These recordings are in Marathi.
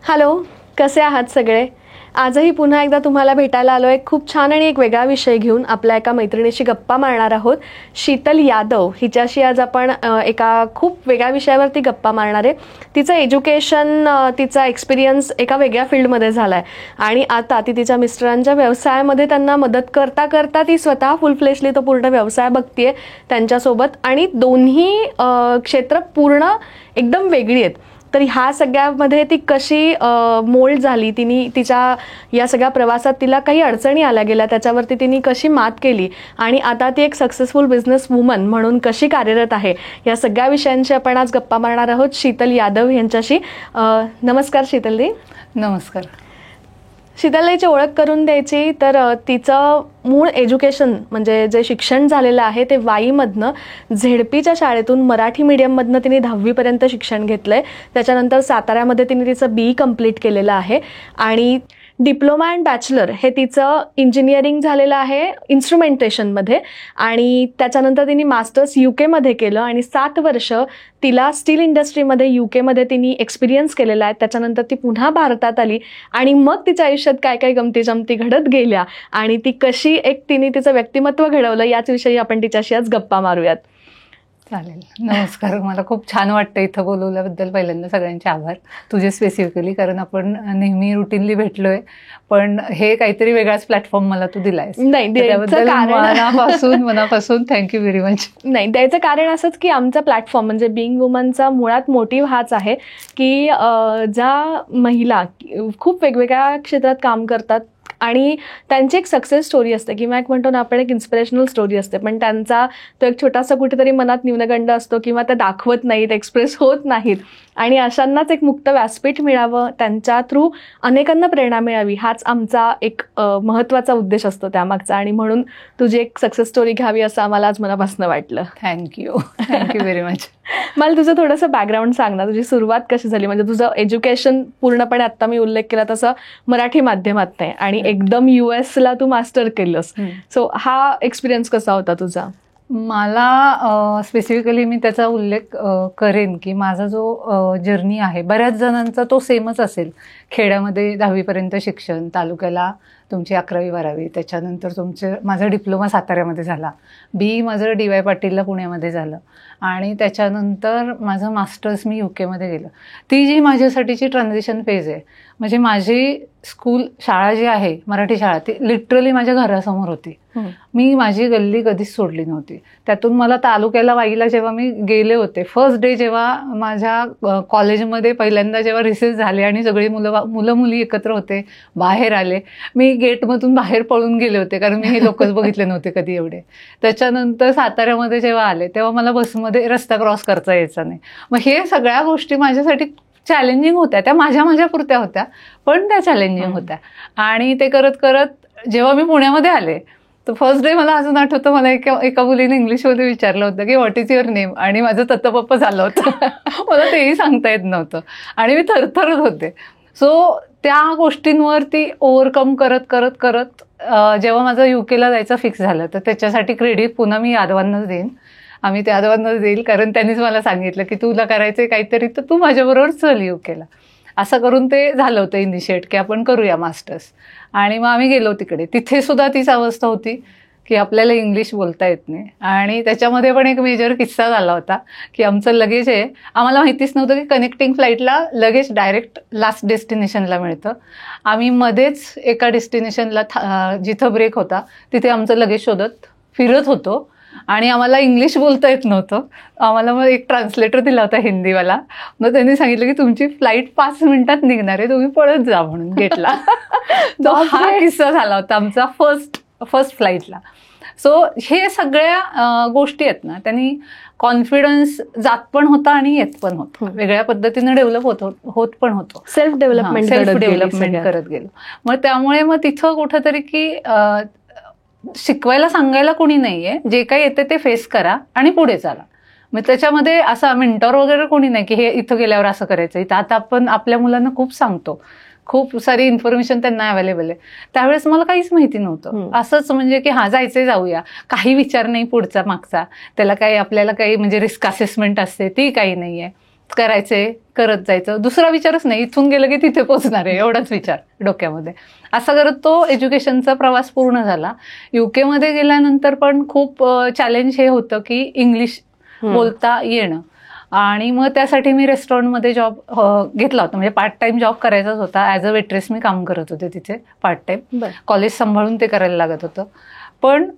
हॅलो, कसे आहात सगळे? आजही पुन्हा एकदा तुम्हाला भेटायला आलो आहे. खूप छान आणि एक वेगळा विषय घेऊन आपल्या एका मैत्रिणीशी गप्पा मारणार आहोत. शीतल यादव हिच्याशी आज आपण एका खूप वेगळ्या विषयावरती गप्पा मारणार आहे. तिचं एज्युकेशन, तिचा एक्सपिरियन्स एका वेगळ्या फील्डमध्ये झाला आहे आणि आता ती तिच्या मिस्टरांच्या व्यवसायामध्ये त्यांना मदत करता करता ती स्वतः फुल फ्लेशली तो पूर्ण व्यवसाय बघतीये त्यांच्यासोबत आणि दोन्ही क्षेत्र पूर्ण एकदम वेगळी आहेत. तर ह्या सगळ्यामध्ये ती कशी मोल्ड झाली, तिने तिच्या या सगळ्या प्रवासात तिला काही अडचणी आल्या गेल्या, त्याच्यावरती तिने कशी मात केली आणि आता ती एक सक्सेसफुल बिझनेस वुमन म्हणून कशी कार्यरत आहे, या सगळ्या विषयांची आपण आज गप्पा मारणार आहोत शीतल यादव यांच्याशी. नमस्कार शीतलजी. नमस्कार. शीतलजीची ओळख करून द्यायची तर तिचं मूळ एज्युकेशन म्हणजे जे शिक्षण झालेलं आहे ते वाईमधनं झेडपीच्या शाळेतून मराठी मीडियममधनं तिने 10वीपर्यंत शिक्षण घेतलं आहे. त्याच्यानंतर साताऱ्यामध्ये तिने तिचं BE कंप्लीट केलेलं आहे आणि डिप्लोमा अँड बॅचलर हे तिचं इंजिनिअरिंग झालेलं आहे इन्स्ट्रुमेंटेशनमध्ये आणि त्याच्यानंतर तिने मास्टर्स UKमध्ये केलं आणि 7 वर्ष तिला स्टील इंडस्ट्रीमध्ये UKमध्ये तिने एक्सपिरियन्स केलेला आहे. त्याच्यानंतर ती पुन्हा भारतात आली आणि मग तिच्या आयुष्यात काय काय गमती जमती घडत गेल्या आणि ती कशी तिने तिचं व्यक्तिमत्व घडवलं याच विषयी आपण तिच्याशी आज गप्पा मारूयात. चालेल. नमस्कार. मला खूप छान वाटतं इथं बोलवल्याबद्दल. पहिल्यांदा सगळ्यांचे आभार तुझे स्पेसिफिकली, कारण आपण नेहमी रुटीनली भेटलोय पण हे काहीतरी वेगळाच प्लॅटफॉर्म मला तू दिलायस. नाही, त्याबद्दल मनापासून थँक्यू व्हेरी मच. नाही, द्यायचं कारण असंच की आमचा प्लॅटफॉर्म म्हणजे बिंग वुमनचा मुळात मोटिव्ह हाच आहे की ज्या महिला खूप वेगवेगळ्या क्षेत्रात काम करतात आणि त्यांची एक सक्सेस स्टोरी असते किंवा एक म्हणतो ना आपण एक इन्स्पिरेशनल स्टोरी असते, पण त्यांचा तो एक छोटासा कुठेतरी मनात न्यूनगंड असतो किंवा त्या दाखवत नाहीत, एक्सप्रेस होत नाहीत आणि अशांनाच एक मुक्त व्यासपीठ मिळावं, त्यांच्या थ्रू अनेकांना प्रेरणा मिळावी, हाच आमचा एक महत्त्वाचा उद्देश असतो त्यामागचा. आणि म्हणून तुझी एक सक्सेस स्टोरी घ्यावी असं आम्हाला आज मनापासून वाटलं. Thank you very much. मला तुझं थोडंसं बॅकग्राऊंड सांग ना, तुझी सुरुवात कशी झाली? म्हणजे तुझं एज्युकेशन पूर्णपणे आत्ता मी उल्लेख केला तसं मराठी माध्यमात नाही आणि एकदम US तू मास्टर केलंस. सो हा एक्सपिरियन्स कसा होता तुझा? मला स्पेसिफिकली मी त्याचा उल्लेख करेन की माझा जो जर्नी आहे बऱ्याच जणांचा तो सेमच असेल. खेड्यामध्ये 10वीपर्यंत शिक्षण, तालुक्याला तुमची 11वी-12वी, त्याच्यानंतर माझा डिप्लोमा साताऱ्यामध्ये झाला, BE माझं DY पाटीलला पुण्यामध्ये झालं आणि त्याच्यानंतर माझं मास्टर्स मी UKमध्ये गेलं. ती जी माझ्यासाठीची ट्रान्झिशन फेज आहे, म्हणजे माझी शाळा जी आहे मराठी शाळा ती लिटरली माझ्या घरासमोर होती. मी माझी गल्ली कधीच सोडली नव्हती. त्यातून मला तालुक्याला वाईला जेव्हा मी गेले होते, फर्स्ट डे जेव्हा माझ्या कॉलेजमध्ये पहिल्यांदा जेव्हा रिसेस झाले आणि सगळी मुलं मुली एकत्र होते, बाहेर आले, मी गेटमधून बाहेर पळून गेले होते कारण मी हे लोकच बघितले नव्हते कधी एवढे. त्याच्यानंतर साताऱ्यामध्ये जेव्हा आले तेव्हा मला बसमध्ये रस्ता क्रॉस करता यायचा नाही. मग हे सगळ्या गोष्टी माझ्यासाठी चॅलेंजिंग होत्या. त्या माझ्या पुरत्या होत्या पण त्या चॅलेंजिंग होत्या. आणि ते करत करत जेव्हा मी पुण्यामध्ये आले तर फर्स्ट डे मला अजून आठवतं, मला एका मुलीने इंग्लिशमध्ये विचारलं होतं की व्हॉट इज युअर नेम, आणि माझं तत्तपप्प झालं होतं. मला तेही सांगता येत नव्हतं आणि मी थरथरत होते. सो त्या गोष्टींवरती ओव्हरकम करत करत करत जेव्हा माझं UKला जायचं फिक्स झालं तर त्याच्यासाठी क्रेडिट पुन्हा मी यादवांनाच देईन. आम्ही त्या यादवांनाच देईल कारण त्यांनीच मला सांगितलं की तुला करायचं काहीतरी तर तू माझ्याबरोबर चल UKला. असं करून ते झालं होतं इनिशिएट की आपण करूया मास्टर्स. आणि मग आम्ही गेलो तिकडे. तिथे सुद्धा तीच अवस्था होती की आपल्याला इंग्लिश बोलता येत नाही. आणि त्याच्यामध्ये पण एक मेजर किस्सा झाला होता की आमचं लगेज आहे, आम्हाला माहितीच नव्हतं की कनेक्टिंग फ्लाईटला लगेज डायरेक्ट लास्ट डेस्टिनेशनला मिळतं. आम्ही मध्येच एका डेस्टिनेशनला जिथं ब्रेक होता तिथे आमचं लगेज शोधत फिरत होतो आणि आम्हाला इंग्लिश बोलता येत नव्हतं. आम्हाला मग एक ट्रान्सलेटर दिला होता हिंदीवाला. मग त्यांनी सांगितलं की तुमची फ्लाईट 5 मिनिटात निघणार आहे, तुम्ही पळत जा म्हणून गेटला. तो हा किस्सा झाला होता आमचा फर्स्ट फ्लाईटला. सो हे सगळ्या गोष्टी आहेत ना, त्यांनी कॉन्फिडन्स जात पण होता आणि येत पण होतं. वेगळ्या पद्धतीने डेव्हलप होत पण होतो. सेल्फ डेव्हलपमेंट करत गेलो. मग त्यामुळे मग तिथं कुठंतरी की शिकवायला सांगायला कोणी नाहीये, जे काही येते ते फेस करा आणि पुढे चाला. मग त्याच्यामध्ये असा मेंटॉर वगैरे कोणी नाही की हे इथं गेल्यावर असं करायचं. इथं आता आपण आपल्या मुलांना खूप सांगतो, खूप सारी इन्फॉर्मेशन त्यांना अवेलेबल आहे. त्यावेळेस मला काहीच माहिती नव्हतं. असंच म्हणजे की जायचंय जाऊया, काही विचार नाही पुढचा मागचा, त्याला काही आपल्याला काही म्हणजे रिस्क असेसमेंट असते ती काही नाहीये. करायचे, करत जायचं, दुसरा विचारच नाही, इथून गेलं की तिथे पोहोचणार आहे एवढाच विचार डोक्यामध्ये. असं करत तो एज्युकेशनचा प्रवास पूर्ण झाला. UK मध्ये गेल्यानंतर पण खूप चॅलेंज हे होतं की इंग्लिश बोलता येणं. आणि मग त्यासाठी मी रेस्टॉरंटमध्ये जॉब घेतला होता, म्हणजे पार्ट टाइम जॉब करायचाच होता. ॲज अ वेट्रेस मी काम करत होते तिथे पार्ट टाइम. कॉलेज सांभाळून ते करायला लागत होतं. पण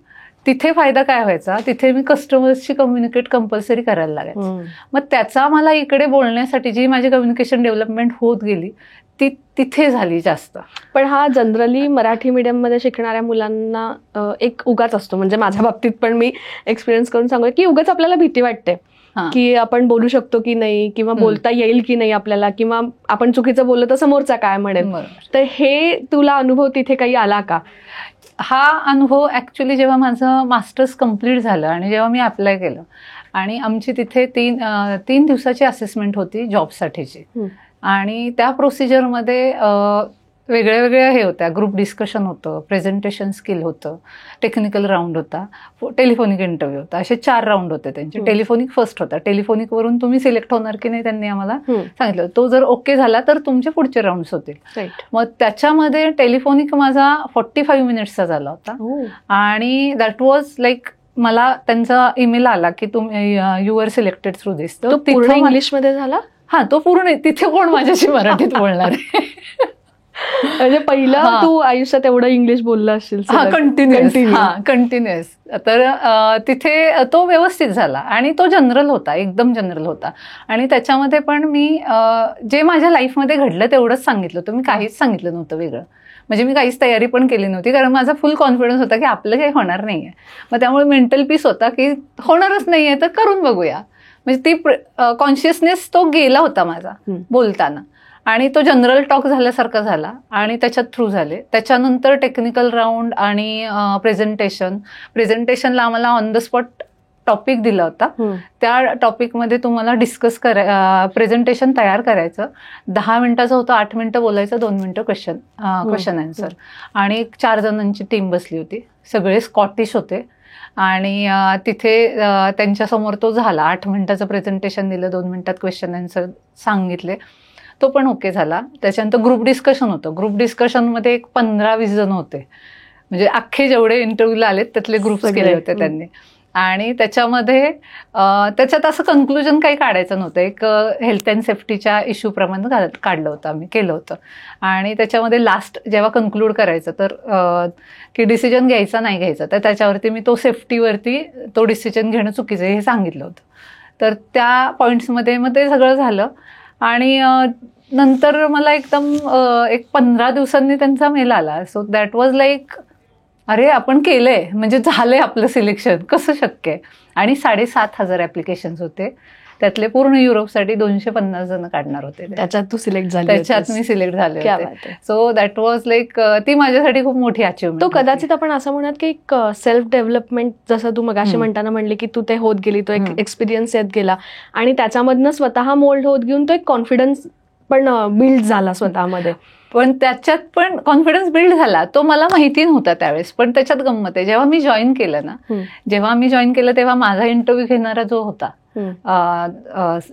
तिथे फायदा काय व्हायचा, तिथे मी कस्टमर्सशी कम्युनिकेट कंपल्सरी करायला लागायचं. मग त्याचा मला इकडे बोलण्यासाठी जी माझी कम्युनिकेशन डेव्हलपमेंट होत गेली ती तिथे झाली जास्त. पण हा जनरली मराठी मीडियममध्ये शिकणाऱ्या मुलांना एक उगाच असतो. म्हणजे माझ्या बाबतीत पण मी एक्सपिरियन्स करून सांगू की उगाच आपल्याला भीती वाटते की आपण बोलू शकतो की नाही, किंवा बोलता येईल की नाही आपल्याला, किंवा आपण चुकीचं बोललं तर समोरचा काय म्हणेल. तर हे तुला अनुभव तिथे काही आला का? हा अनुभव ॲक्च्युली जेव्हा माझं मास्टर्स कम्प्लीट झालं आणि जेव्हा मी अप्लाय केलं आणि आमची तिथे 3 दिवसाची असेसमेंट होती जॉबसाठीची. आणि त्या प्रोसिजरमध्ये वेगळ्या वेगळ्या हे होत्या. ग्रुप डिस्कशन होतं, प्रेझेंटेशन स्किल होतं, टेक्निकल राऊंड होता, टेलिफोनिक इंटरव्ह्यू होता. असे 4 राऊंड होते त्यांचे. टेलिफोनिक फर्स्ट होता. टेलिफोनिकवरून तुम्ही सिलेक्ट होणार की नाही त्यांनी आम्हाला सांगितलं. तो जर ओके झाला तर तुमचे पुढचे राऊंड्स होतील. मग त्याच्यामध्ये टेलिफोनिक माझा 45 मिनिट्सचा झाला होता. आणि दॅट वॉज लाईक मला त्यांचा ईमेल आला की तुम्ही यू आर सिलेक्टेड थ्रू दिस. तो पूर्ण इंग्लिशमध्ये झाला? हा, तो पूर्ण. तिथे कोण माझ्याशी मराठीत बोलणार आहे? म्हणजे पहिलं तू आयुष्यात एवढं इंग्लिश बोललं असेल? कंटिन्युअस. तर तिथे तो व्यवस्थित झाला आणि तो जनरल होता, एकदम जनरल होता. आणि त्याच्यामध्ये पण मी जे माझ्या लाईफमध्ये घडलं तेवढंच सांगितलं होतं. मी काहीच सांगितलं नव्हतं वेगळं. म्हणजे मी काहीच तयारी पण केली नव्हती, कारण माझा फुल कॉन्फिडन्स होता की आपलं काही होणार नाहीये. मग त्यामुळे मेंटल पीस होता की होणारच नाहीये तर करून बघूया. म्हणजे ती कॉन्शियसनेस तो गेला होता माझा बोलताना. आणि तो जनरल टॉक झाल्यासारखा झाला आणि त्याच्यात थ्रू झाले. त्याच्यानंतर टेक्निकल राऊंड आणि प्रेझेंटेशनला आम्हाला ऑन द स्पॉट टॉपिक दिला होता. त्या टॉपिकमध्ये तुम्हाला डिस्कस प्रेझेंटेशन तयार करायचं. 10 मिनिटाचं होतं, 8 मिनिटं बोलायचं, 2 मिनिटं क्वेश्चन आन्सर. आणि 4 जणांची टीम बसली होती, सगळे स्कॉटिश होते. आणि तिथे त्यांच्यासमोर तो झाला. 8 मिनिटाचं प्रेझेंटेशन दिलं, 2 मिनिटात क्वेश्चन आन्सर सांगितले. तो पण ओके झाला. त्याच्यानंतर ग्रुप डिस्कशन होतं. ग्रुप डिस्कशनमध्ये 15-20 जण होते, म्हणजे अख्खे जेवढे इंटरव्ह्यूला आलेत त्यातले ग्रुप्स केले होते त्यांनी. आणि त्याच्यात असं कन्क्लुजन काही काढायचं नव्हतं. एक हेल्थ अँड सेफ्टीच्या इश्यूप्रमाणे काढलं होतं, आम्ही केलं होतं. आणि त्याच्यामध्ये लास्ट जेव्हा कन्क्लूड करायचं तर की डिसिजन घ्यायचा नाही घ्यायचा, तर त्याच्यावरती मी तो सेफ्टीवरती तो डिसिजन घेणं चुकीचं हे सांगितलं होतं. तर त्या पॉईंट्समध्ये मग ते सगळं झालं. आणि नंतर मला एकदम एक 15 दिवसांनी त्यांचा मेल आला. सो दॅट वॉज लाईक, अरे आपण केलंय, म्हणजे झालंय आपलं सिलेक्शन, कसं शक्य आहे. आणि 7,500 ॲप्लिकेशन्स होते, त्यातले पूर्ण युरोपसाठी 250 जण काढणार होते. त्याच्यात तू सिलेक्ट झाली? त्याच्यात मी सिलेक्ट झाले. सो दॅट वॉज लाईक, ती माझ्यासाठी खूप मोठी अचिव्हमेंट. तो कदाचित आपण असं म्हणत की एक सेल्फ डेव्हलपमेंट, जसं तू मगाशी म्हणताना म्हणली की तू ते होत गेली, तो एक एक्सपिरियन्स येत गेला आणि त्याच्यामधनं स्वतः मोल्ड होत घेऊन तो एक कॉन्फिडन्स पण बिल्ड झाला स्वतःमध्ये. पण त्याच्यात पण कॉन्फिडन्स बिल्ड झाला, तो मला माहिती नव्हता त्यावेळेस. पण त्याच्यात गंमत आहे, जेव्हा मी जॉईन केलं तेव्हा माझा इंटरव्ह्यू घेणारा जो होता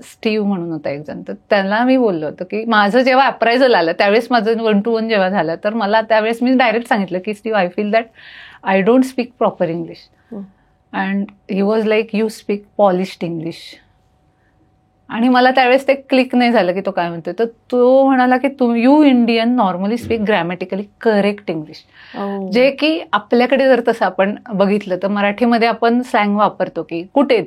स्टीव्ह म्हणून होता एक जण, तर त्याला मी बोललो होतं की माझं जेव्हा अप्रायझल आलं त्यावेळेस माझं 1-to-1 जेव्हा झालं, तर मला त्यावेळेस मी डायरेक्ट सांगितलं की Steve, I feel that I don't speak proper English. And he was like, you speak polished English. आणि मला त्यावेळेस ते क्लिक नाही झालं की तो काय म्हणतोय. तर तो म्हणाला की you Indian normally speak grammatically correct English. जे की आपल्याकडे जर तसं आपण बघितलं तर मराठीमध्ये आपण स्लँग वापरतो की कुठे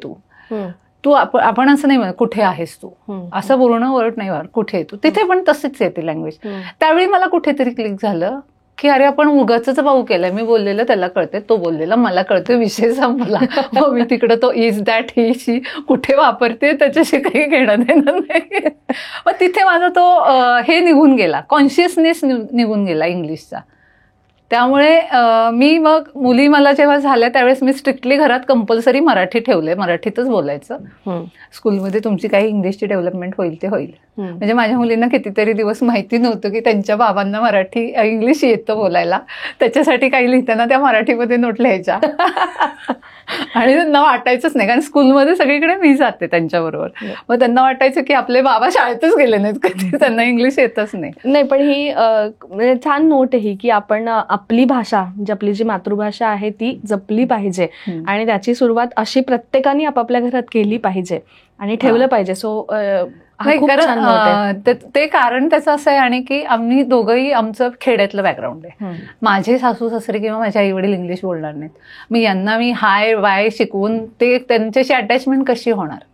तू आपण असं नाही म्हणत कुठे आहेस तू, असं पूर्ण वर्ड नाही वापर, कुठे तू. तिथे पण तशीच येते लँग्वेज. त्यावेळी मला कुठेतरी क्लिक झालं की अरे आपण उगाचच भाऊ केलाय. मी बोललेलं त्याला कळते, तो बोललेला मला कळतोय, विषय संपला. मग मी तिकडं तो इज दॅट ही शी कुठे वापरते त्याच्याशी काही घेणं देणं नाही. मग तिथे माझा तो हे निघून गेला, कॉन्शियसनेस निघून गेला इंग्लिशचा. त्यामुळे मी मग मुली मला जेव्हा झाल्या त्यावेळेस मी स्ट्रिक्टली घरात कंपल्सरी मराठी ठेवले, मराठीतच बोलायचं. स्कूलमध्ये तुमची काही इंग्लिशची डेव्हलपमेंट होईल ते होईल. म्हणजे माझ्या मुलींना कितीतरी दिवस माहिती नव्हतं की त्यांच्या बाबांना मराठी इंग्लिश येतं बोलायला, त्याच्यासाठी काही लिहिताना त्या मराठीमध्ये नोट लिहायच्या. आणि त्यांना वाटायचंच नाही, कारण स्कूलमध्ये सगळीकडे मी जाते त्यांच्याबरोबर. मग त्यांना वाटायचं की आपले बाबा शाळेतच गेले नाहीत कधी, त्यांना इंग्लिश येतच नाही. नाही, पण ही म्हणजे छान नोट आहे ही, की आपण आपली भाषा म्हणजे आपली जी मातृभाषा आहे ती जपली पाहिजे आणि त्याची सुरुवात अशी प्रत्येकाने आपापल्या घरात केली पाहिजे आणि ठेवलं पाहिजे. सो ते कारण त्याचं असं आहे. आणि की आम्ही दोघंही आमचं खेड्यातलं बॅकग्राऊंड आहे. माझे सासू सासरे किंवा माझे आई वडील इंग्लिश बोलणार नाहीत. यांना मी हाय वाय शिकवून ते त्यांच्याशी अटॅचमेंट कशी होणार.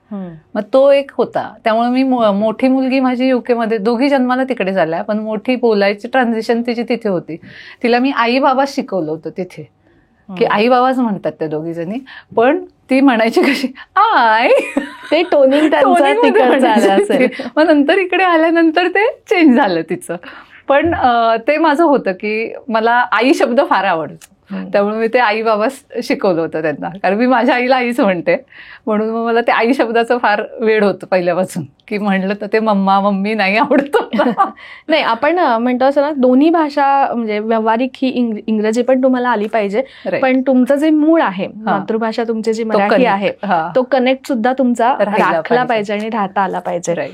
मग तो एक होता. त्यामुळे मी मोठी मुलगी माझी युके मध्ये, दोघी जन्माला तिकडे झाल्या, पण मोठी बोलायची ट्रान्झिशन तिची तिथे होती. तिला मी आई बाबा शिकवलं होतं तिथे, की आई बाबाच म्हणतात त्या दोघी जणी, पण ती म्हणायची कशी आय, ते टोनिंग असेल. मग नंतर इकडे आल्यानंतर ते चेंज झालं तिचं. पण ते माझं होतं की मला आई शब्द फार आवडतो, त्यामुळे मी ते आई बाबा शिकवलं होतं त्यांना, कारण मी माझ्या आईला आईच म्हणते. म्हणून मग मला ते आई शब्दाचं फार वेड होतं पहिल्यापासून, की म्हणलं तर ते मम्मा मम्मी नाही आवडत. नाही, आपण म्हणतो असं ना, दोन्ही भाषा म्हणजे व्यावहारिक ही इंग्रजी पण तुम्हाला आली पाहिजे, पण तुमचं जे मूळ आहे, मातृभाषा तुमची जी मराठी आहे, तो कनेक्ट सुद्धा तुमचा राखला पाहिजे आणि राहता आला पाहिजे.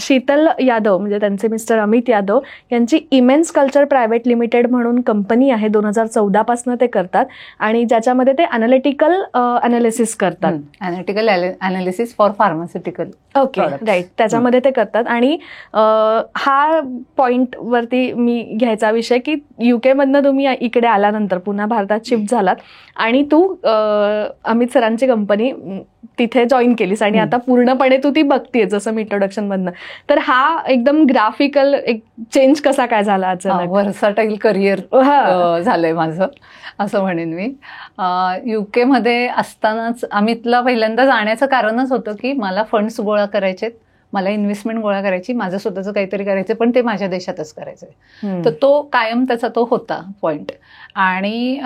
शीतल यादव म्हणजे त्यांचे मिस्टर अमित यादव यांची इमेन्स कल्चर प्रायव्हेट लिमिटेड म्हणून कंपनी आहे. 2014 पासून ते करतात आणि ज्याच्यामध्ये ते अनालिटिकल अनालिसिस करतात. Analytical analysis for pharmaceutical. Okay, right. त्याच्यामध्ये ते करतात. आणि हा पॉइंट वरती मी घ्यायचा विषय की युके मधनं तुम्ही इकडे आल्यानंतर पुन्हा भारतात शिफ्ट झालात आणि तू अमित सरांची कंपनी तिथे जॉईन केलीस आणि आता पूर्णपणे तू ती बघतीये जसं मी इंट्रोडक्शन मधनं. तर हा एकदम ग्राफिकल एक चेंज कसा काय झाला अचानक? व्हर्साटाईल करिअर झालंय माझं, असं म्हणेन मी. युके मध्ये असतानाच अमितला पहिल्यांदा जाण्याचं कारणच होतं की मला फंड्स गोळा करायचे, मला इन्व्हेस्टमेंट गोळा करायची, माझं स्वतःचं काहीतरी करायचं, पण ते माझ्या देशातच करायचंय. तर तो कायम त्याचा तो होता पॉइंट. आणि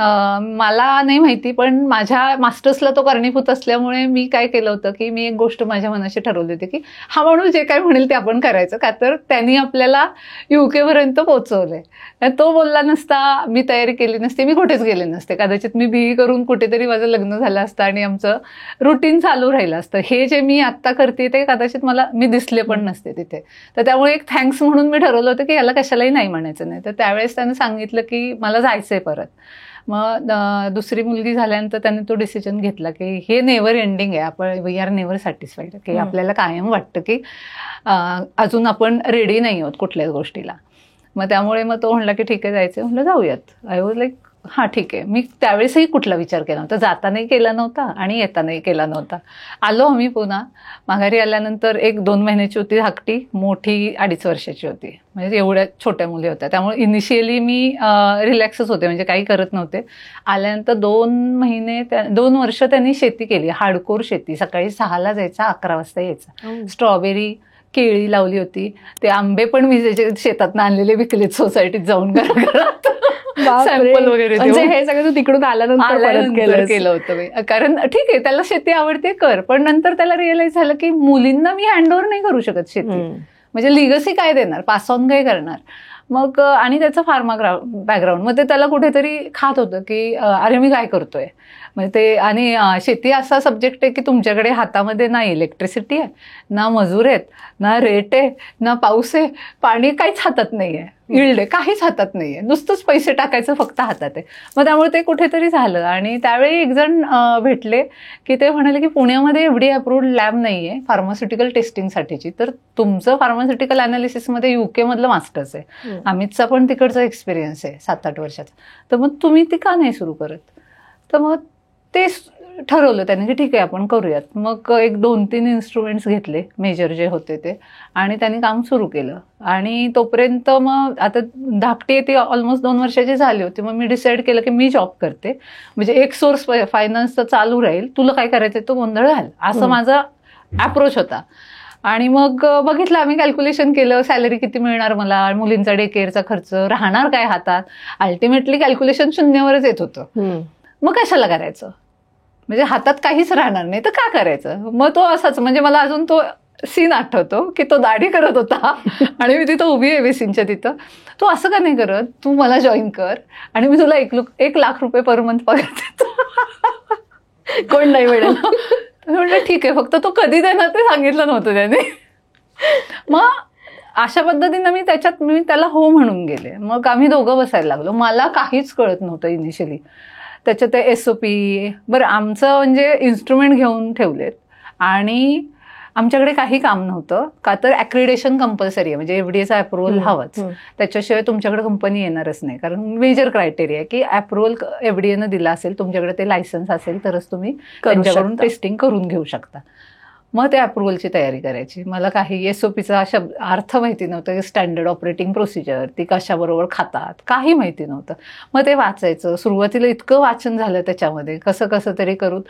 मला नाही माहिती, पण माझ्या मास्टर्सला तो कारणीभूत असल्यामुळे मी काय केलं होतं की मी एक गोष्ट माझ्या मनाशी ठरवली होती की हा माणूस जे काय म्हणेल ते आपण करायचं, का तर त्यांनी आपल्याला युके पर्यंत पोहोचवलंय. तो बोलला नसता, मी तयारी केली नसती, मी कुठेच गेले नसते. कदाचित मी BE करून कुठेतरी माझं लग्न झालं असतं आणि आमचं रुटीन चालू राहिलं असतं. हे जे मी आत्ता करते ते कदाचित मी दिसले पण नसते तिथे. तर त्यामुळे एक थँक्स म्हणून मी ठरवलं होतं की याला कशालाही नाही म्हणायचं नाही. तर त्यावेळेस त्यानं सांगितलं की मला जायचंय परत. मग दुसरी मुलगी झाल्यानंतर त्याने तो डिसिजन घेतला की हे नेव्हर एंडिंग आहे, आपण वी आर नेव्हर सॅटिस्फाईड, की आपल्याला कायम वाटतं की अजून आपण रेडी नाही आहोत कुठल्याच गोष्टीला. मग त्यामुळे मग तो म्हणला की ठीक आहे जायचं. म्हणलं जाऊयात. आय वॉज लाईक हां ठीक आहे. मी त्यावेळेसही कुठला विचार केला नव्हता, जातानाही केला नव्हता आणि येतानाही केला नव्हता. आलो आम्ही पुन्हा. माघारी आल्यानंतर 1-2 महिन्याची होती धाकटी, मोठी 2.5 वर्षाची होती. म्हणजे एवढ्या छोट्या मुली होत्या. त्यामुळे इनिशियली मी रिलॅक्सच होते, म्हणजे काही करत नव्हते. आल्यानंतर 2 वर्ष त्यांनी शेती केली, हार्डकोर शेती. सकाळी 6ला जायचा, 11 वाजता यायचा. स्ट्रॉबेरी, केळी लावली होती. ते आंबे पण मी शेतात आणलेले विकलेत सोसायटीत जाऊन घरात. सॅम्पल वगैरे हे सगळं तू तिकडून आल्यानंतर केलं होतं मी. कारण ठीक आहे त्याला शेती आवडते कर, पण नंतर त्याला रिअलाइज झालं की मुलींना मी हँडओव्हर नाही करू शकत शेती. म्हणजे लिगसी काय देणार, पास ऑन काय करणार. मग आणि त्याचं फार्मा बॅकग्राऊंड, मग ते त्याला कुठेतरी खात होतं की अरे मी काय करतोय. म्हणजे ते आणि शेती असा सब्जेक्ट आहे की तुमच्याकडे हातामध्ये ना इलेक्ट्रिसिटी आहे, ना मजूर आहेत, ना रेट आहे, ना पाऊस आहे, पाणी काहीच हातात नाही आहे, इल्ड आहे, काहीच हातात नाही आहे, नुसतंच पैसे टाकायचं फक्त हातात आहे. मग त्यामुळे ते कुठेतरी झालं. आणि त्यावेळी एक जण भेटले की ते म्हणाले की पुण्यामध्ये एवढी अप्रूव्ड लॅब नाही आहे फार्मास्युटिकल टेस्टिंगसाठीची, तर तुमचं फार्मास्युटिकल अनालिसिसमध्ये युके मधलं मास्टर्स आहे, अमितचा पण तिकडचा एक्सपिरियन्स आहे 7-8 वर्षाचा, तर मग तुम्ही ती का नाही सुरू करत. तर मग ते ठरवलं त्याने की ठीक आहे आपण करूयात. मग 1-2-3 इन्स्ट्रुमेंट्स घेतले मेजर जे होते ते, आणि त्यांनी काम सुरू केलं. आणि तोपर्यंत मग आता धाकटी ती ऑलमोस्ट 2 वर्षाची झाली होती. मग मी डिसाईड केलं की मी जॉब करते, म्हणजे एक सोर्स फायनान्सचा चालू राहील, तुला काय करायचं तो गोंधळ घाल, असं माझा अप्रोच होता. आणि मग बघितलं आम्ही, कॅल्क्युलेशन केलं, सॅलरी किती मिळणार मला, मुलींचा डे केअरचा खर्च, राहणार काय हातात. अल्टिमेटली कॅल्क्युलेशन शून्यावरच येत होतं. मग कशाला करायचं, म्हणजे हातात काहीच राहणार नाही तर का करायचं. मग तो असाच, म्हणजे मला अजून तो सीन आठवतो की तो दाढी करत होता आणि मी तिथं उभी आहे बेसिनच्या तिथं. तू असं का नाही करत, तू मला जॉईन कर आणि मी तुला 1,00,000 पर मंथ पगार देतो. कोण नाही मिळेल. म्हटलं ठीक आहे, फक्त तो कधी देणार ते सांगितलं नव्हतं त्याने. मग अशा पद्धतीनं मी त्याला हो म्हणून गेले. मग आम्ही दोघं बसायला लागलो. मला काहीच कळत नव्हतं इनिशियली. त्याच्यात ते SOP, बरं आमचं म्हणजे इन्स्ट्रुमेंट घेऊन ठेवलेत आणि आमच्याकडे काही काम नव्हतं का, तर ॲक्रिडेशन कंपल्सरी आहे, म्हणजे FDAचा अप्रुव्हल हवाच. त्याच्याशिवाय तुमच्याकडे कंपनी येणारच नाही, कारण मेजर क्रायटेरिया आहे की अप्रुव्हल FDAनं दिला असेल, तुमच्याकडे ते लायसन्स असेल तरच तुम्ही त्यांच्याकडून टेस्टिंग करून घेऊ शकता. मग ते अप्रुव्हलची तयारी करायची. मला काही SOPचा अर्थ माहिती नव्हतं, स्टँडर्ड ऑपरेटिंग प्रोसिजर, ती कशाबरोबर खातात, काही माहिती नव्हतं. मग ते वाचायचं. सुरुवातीला इतकं वाचन झालं त्याच्यामध्ये, कसं कसं तरी करून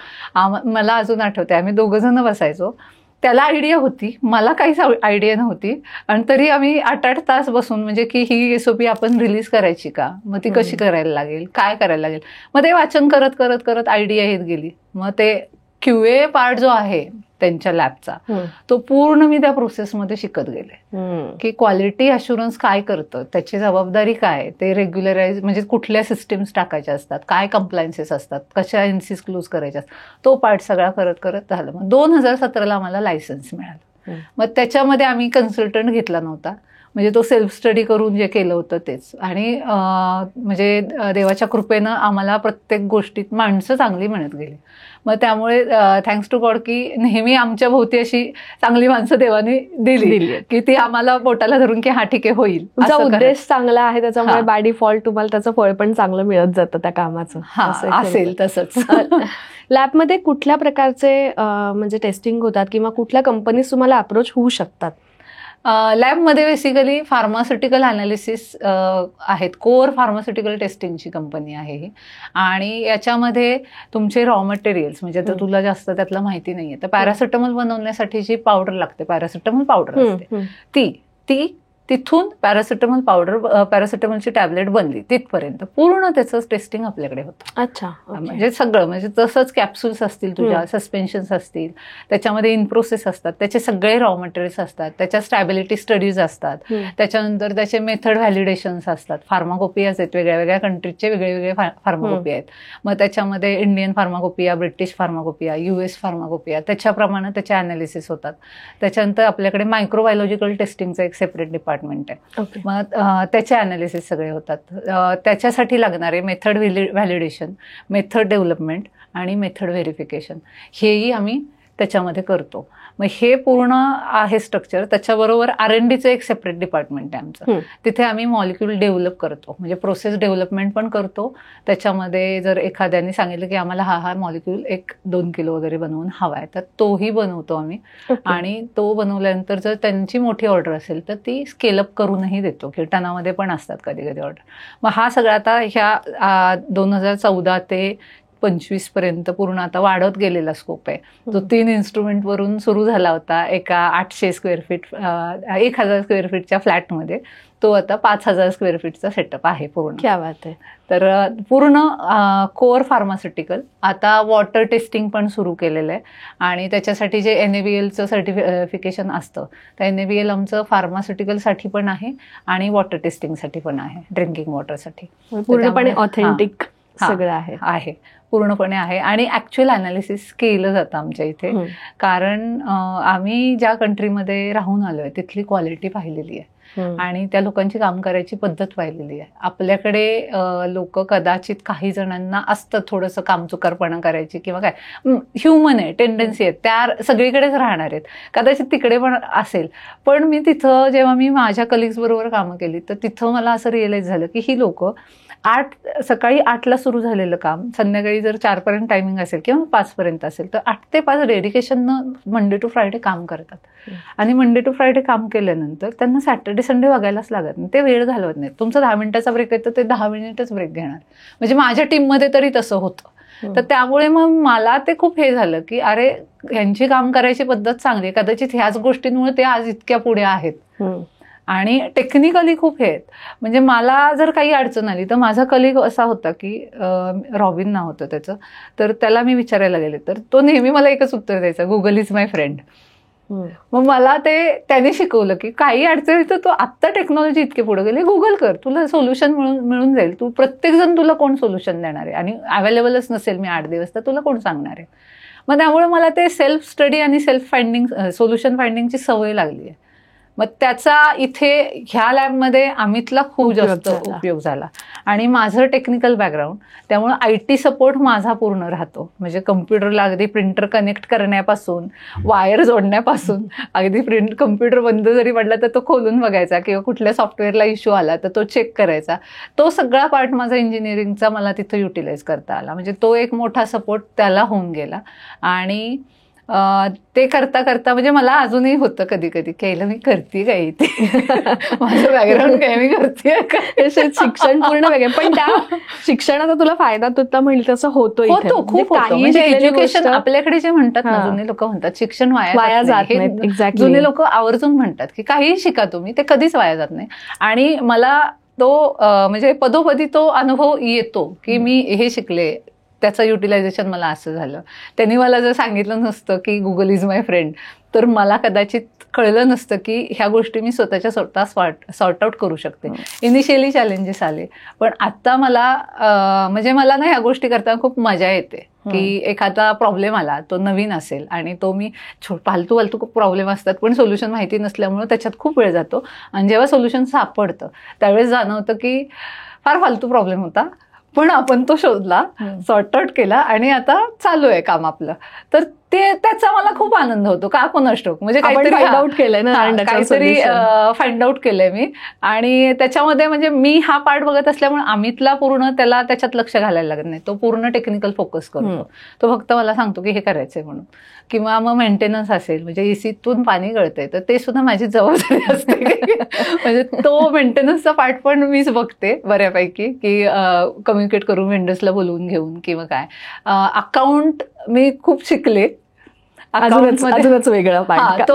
मला अजून आठवते, आम्ही दोघं जण बसायचो. त्याला आयडिया होती, मला काहीच आयडिया नव्हती, आणि तरी आम्ही 8-8 तास बसून, म्हणजे की ही SOP आपण रिलीज करायची का, मग ती कशी करायला लागेल, काय करायला लागेल, मग ते वाचन करत करत करत आयडिया येत गेली. मग ते QA पार्ट जो आहे त्यांच्या लॅबचा, तो पूर्ण मी त्या प्रोसेसमध्ये शिकत गेले की क्वालिटी अश्युरन्स काय करतं, त्याची जबाबदारी काय, ते रेग्युलराइज म्हणजे कुठल्या सिस्टीम्स टाकायच्या असतात, काय कंप्लायन्सेस असतात, कशा NCs क्लोज करायच्या असतात, तो पार्ट सगळा करत करत झालं. मग 2017ला आम्हाला लायसन्स मिळालं. मग त्याच्यामध्ये आम्ही कन्सल्टंट घेतला नव्हता, म्हणजे तो सेल्फ स्टडी करून जे केलं होतं तेच. आणि म्हणजे देवाच्या कृपेनं आम्हाला प्रत्येक गोष्टीत माणसं चांगली मिळत गेली. मग त्यामुळे थँक्स टू गॉड की नेहमी आमच्या भोवती अशी चांगली माणसं देवाने दिली की ती आम्हाला पोटाला धरून की हा ठीक आहे होईल. तुमचा उद्देश चांगला आहे, त्याच्यामुळे बाय डिफॉल्ट तुम्हाला त्याचं फळ पण चांगलं मिळत जातं त्या कामाचं. असेल तसंच. लॅबमध्ये कुठल्या प्रकारचे म्हणजे टेस्टिंग होतात किंवा कुठल्या कंपनीज तुम्हाला अप्रोच होऊ शकतात? लॅबमध्ये बेसिकली फार्मास्युटिकल अनालिसिस आहेत. कोर फार्मास्युटिकल टेस्टिंगची कंपनी आहे ही. आणि याच्यामध्ये तुमचे रॉ मटेरियल्स, म्हणजे आता तुला जास्त त्यातलं माहिती नाहीये, तर पॅरासिटामॉल बनवण्यासाठी जी पावडर लागते, पॅरासिटामॉल पावडर असते, ती तिथून पॅरासिटामॉलची टॅबलेट बनली तिथपर्यंत पूर्ण त्याचं टेस्टिंग आपल्याकडे होतं. अच्छा. म्हणजे सगळं, म्हणजे तसंच कॅप्सूल्स असतील तुझ्या, सस्पेन्शन्स असतील, त्याच्यामध्ये इन प्रोसेस असतात, त्याचे सगळे रॉ मटेरियल्स असतात, त्याच्या स्टॅबिलिटी स्टडीज असतात, त्याच्यानंतर त्याचे मेथड व्हॅलिडेशन्स असतात. फार्माकोपियाज आहेत, वेगळ्या वेगळ्या कंट्रीजचे वेगळे फार्माकोपिया आहेत. मग त्याच्यामध्ये Indian pharmacopoeia, British pharmacopoeia, US pharmacopoeia, त्याच्याप्रमाणे त्याचे अनालिसिस होतात. त्याच्यानंतर आपल्याकडे मायक्रोबायोलॉजिकल टेस्टिंगचं एक सेपरेट डिपार्टमेंट आहे. मग त्याचे अनालिसिस सगळे होतात. त्याच्यासाठी लागणारे मेथड व्हॅलिडेशन, मेथड डेव्हलपमेंट आणि मेथड व्हेरिफिकेशन हेही आम्ही त्याच्यामध्ये करतो. मग हे पूर्ण आहे स्ट्रक्चर. त्याच्याबरोबर R&Dचं एक सेपरेट डिपार्टमेंट आहे आमचं. तिथे आम्ही मॉलिक्यूल डेव्हलप करतो, म्हणजे प्रोसेस डेव्हलपमेंट पण करतो. त्याच्यामध्ये जर एखाद्याने सांगितलं की आम्हाला हा मॉलिक्यूल 1-2 किलो वगैरे बनवून हवा आहे, तर तोही बनवतो आम्ही. आणि तो बनवल्यानंतर जर त्यांची मोठी ऑर्डर असेल तर ती स्केलअप करूनही देतो, की टनामध्ये पण असतात कधी कधी ऑर्डर. मग हा सगळा आता ह्या 2014 ते 25 पर्यंत पूर्ण आता वाढत गेलेला स्कोप आहे. जो 3 इन्स्ट्रुमेंटवरून सुरू झाला होता एका 800 स्क्वेअर फीट 1000 स्क्वेअर फीटच्या फ्लॅटमध्ये, तो आता 5000 स्क्वेअर फीटचा सेटअप आहे पूर्ण. क्या बात आहे. तर पूर्ण कोर फार्मास्युटिकल. आता वॉटर टेस्टिंग पण सुरू केलेलं आहे आणि त्याच्यासाठी जे NABLचं सर्टिफिकेशन असतं, तर NABL आमचं फार्मास्युटिकलसाठी पण आहे आणि वॉटर टेस्टिंगसाठी पण आहे, ड्रिंकिंग वॉटरसाठी. पूर्णपणे ऑथेंटिक सगळं आहे. पूर्णपणे आहे. आणि ऍक्च्युअल अनालिसिस केलं जातं आमच्या इथे, कारण आम्ही ज्या कंट्रीमध्ये राहून आलोय तिथली क्वालिटी पाहिलेली आहे आणि त्या लोकांची काम करायची पद्धत पाहिलेली आहे. आपल्याकडे लोक कदाचित काही जणांना असतं थोडंसं कामचुकारपणा करायची किंवा काय, ह्युमन आहे, टेंडन्सी आहे, त्या सगळीकडेच राहणार आहेत, कदाचित तिकडे पण असेल. पण मी तिथं जेव्हा मी माझ्या कलिग्स बरोबर कामं केली तर तिथं मला असं रिअलाइज झालं की ही लोक सकाळी 8ला सुरू झालेलं काम संध्याकाळी जर 4पर्यंत टायमिंग असेल किंवा 5पर्यंत असेल तर 8 ते 5 डेडिकेशननं मंडे टू फ्रायडे काम करतात. आणि मंडे टू फ्रायडे काम केल्यानंतर त्यांना सॅटर्डे संडे बघायलाच लागत नाही, ते वेळ घालवत नाहीत. तुमचा 10 मिनिटाचा ब्रेक आहे तर ते 10 मिनिटच ब्रेक घेणार. म्हणजे माझ्या टीममध्ये तरी तसं होतं तर त्यामुळे मग मला ते खूप हे झालं की अरे ह्यांची काम करायची पद्धत चांगली आहे, कदाचित ह्याच गोष्टींमुळे ते आज इतक्या पुढे आहेत. आणि टेक्निकली खूप हे आहेत. म्हणजे मला जर काही अडचण आली तर माझा कलिग असा होता की रॉबिन नाव होतं त्याचं, तर त्याला मी विचारायला गेले तर तो नेहमी मला एकच उत्तर द्यायचा, गुगल इज माय फ्रेंड. मग मला ते त्याने शिकवलं की काही अडचणी तर तो आत्ता टेक्नॉलॉजी इतके पुढे गेले, गुगल कर, तुला सोल्युशन मिळून जाईल. तू प्रत्येक जण तुला कोण सोल्युशन देणार आहे, आणि अवेलेबलच नसेल मी 8 दिवस तर तुला कोण सांगणार आहे. मग त्यामुळे मला ते सेल्फ स्टडी आणि सेल्फ फाइंडिंग, सोल्युशन फाइंडिंगची सवय लागली आहे. मग त्याचा इथे ह्या लॅबमध्ये अमितला खूप जास्त उपयोग झाला. आणि माझं टेक्निकल बॅकग्राऊंड, त्यामुळे IT सपोर्ट माझा पूर्ण राहतो. म्हणजे कम्प्युटरला अगदी प्रिंटर कनेक्ट करण्यापासून, वायर जोडण्यापासून, अगदी कम्प्युटर बंद जरी पडला तर तो खोलून बघायचा, किंवा कुठल्या सॉफ्टवेअरला इश्यू आला तर तो चेक करायचा. तो सगळा पार्ट माझा इंजिनिअरिंगचा मला तिथं युटिलाइज करता आला. म्हणजे तो एक मोठा सपोर्ट त्याला होऊन गेला. आणि ते करता करता म्हणजे मला अजूनही होतं कधी कधी केलं मी करते काय ते माझं बॅकग्राऊंड काय मी करते काय. शिक्षण पूर्ण वेगळे, पण त्या शिक्षणाचा तुला फायदा तुला म्हणेल तसं होतो खूप. म्हणजे एज्युकेशन आपल्याकडे जे म्हणतात ना, जुने लोक म्हणतात शिक्षण वाया जात नाही. जुने लोक आवर्जून म्हणतात की काहीही शिका तुम्ही, ते कधीच वाया जात नाही. आणि मला तो म्हणजे पदोपदी तो अनुभव येतो की मी हे शिकले, त्याचं युटिलायझेशन मला असं झालं. त्यांनी मला जर सांगितलं नसतं की गुगल इज माय फ्रेंड, तर मला कदाचित कळलं नसतं की ह्या गोष्टी मी स्वतः सॉर्ट आउट करू शकते. इनिशियली चॅलेंजेस आले, पण आता मला म्हणजे मला ना ह्या गोष्टी करताना खूप मजा येते. की एखादा प्रॉब्लेम आला, तो नवीन असेल आणि तो मी फालतू खूप प्रॉब्लेम असतात, पण सोल्युशन माहिती नसल्यामुळे त्याच्यात खूप वेळ जातो. आणि जेव्हा सोल्युशन सापडतं त्यावेळेस जाणवतं की फार फालतू प्रॉब्लेम होता, पण आपण तो शोधला, सॉर्ट आउट केला आणि आता चालू आहे काम आपलं. तर त्याचा मला खूप आनंद होतो. का आपण म्हणजे काहीतरी फाइंड आउट केलंय मी. आणि त्याच्यामध्ये म्हणजे मी हा पार्ट बघत असल्यामुळे अमितला पूर्ण त्याला त्याच्यात लक्ष घालायला लागत नाही. तो पूर्ण टेक्निकल फोकस करतो. तो फक्त मला सांगतो की हे करायचंय म्हणून. किंवा मग मेंटेनन्स असेल, म्हणजे एसीतून पाणी गळतंय तर ते सुद्धा माझी जबाबदारी असते. म्हणजे तो मेंटेनन्सचा पार्ट पण मीच बघते बऱ्यापैकी, की कम्युनिकेट करून वेंडर्सला बोलवून घेऊन किंवा काय. अकाउंट मी खूप शिकले. अजूनच वेगळा पार्ट,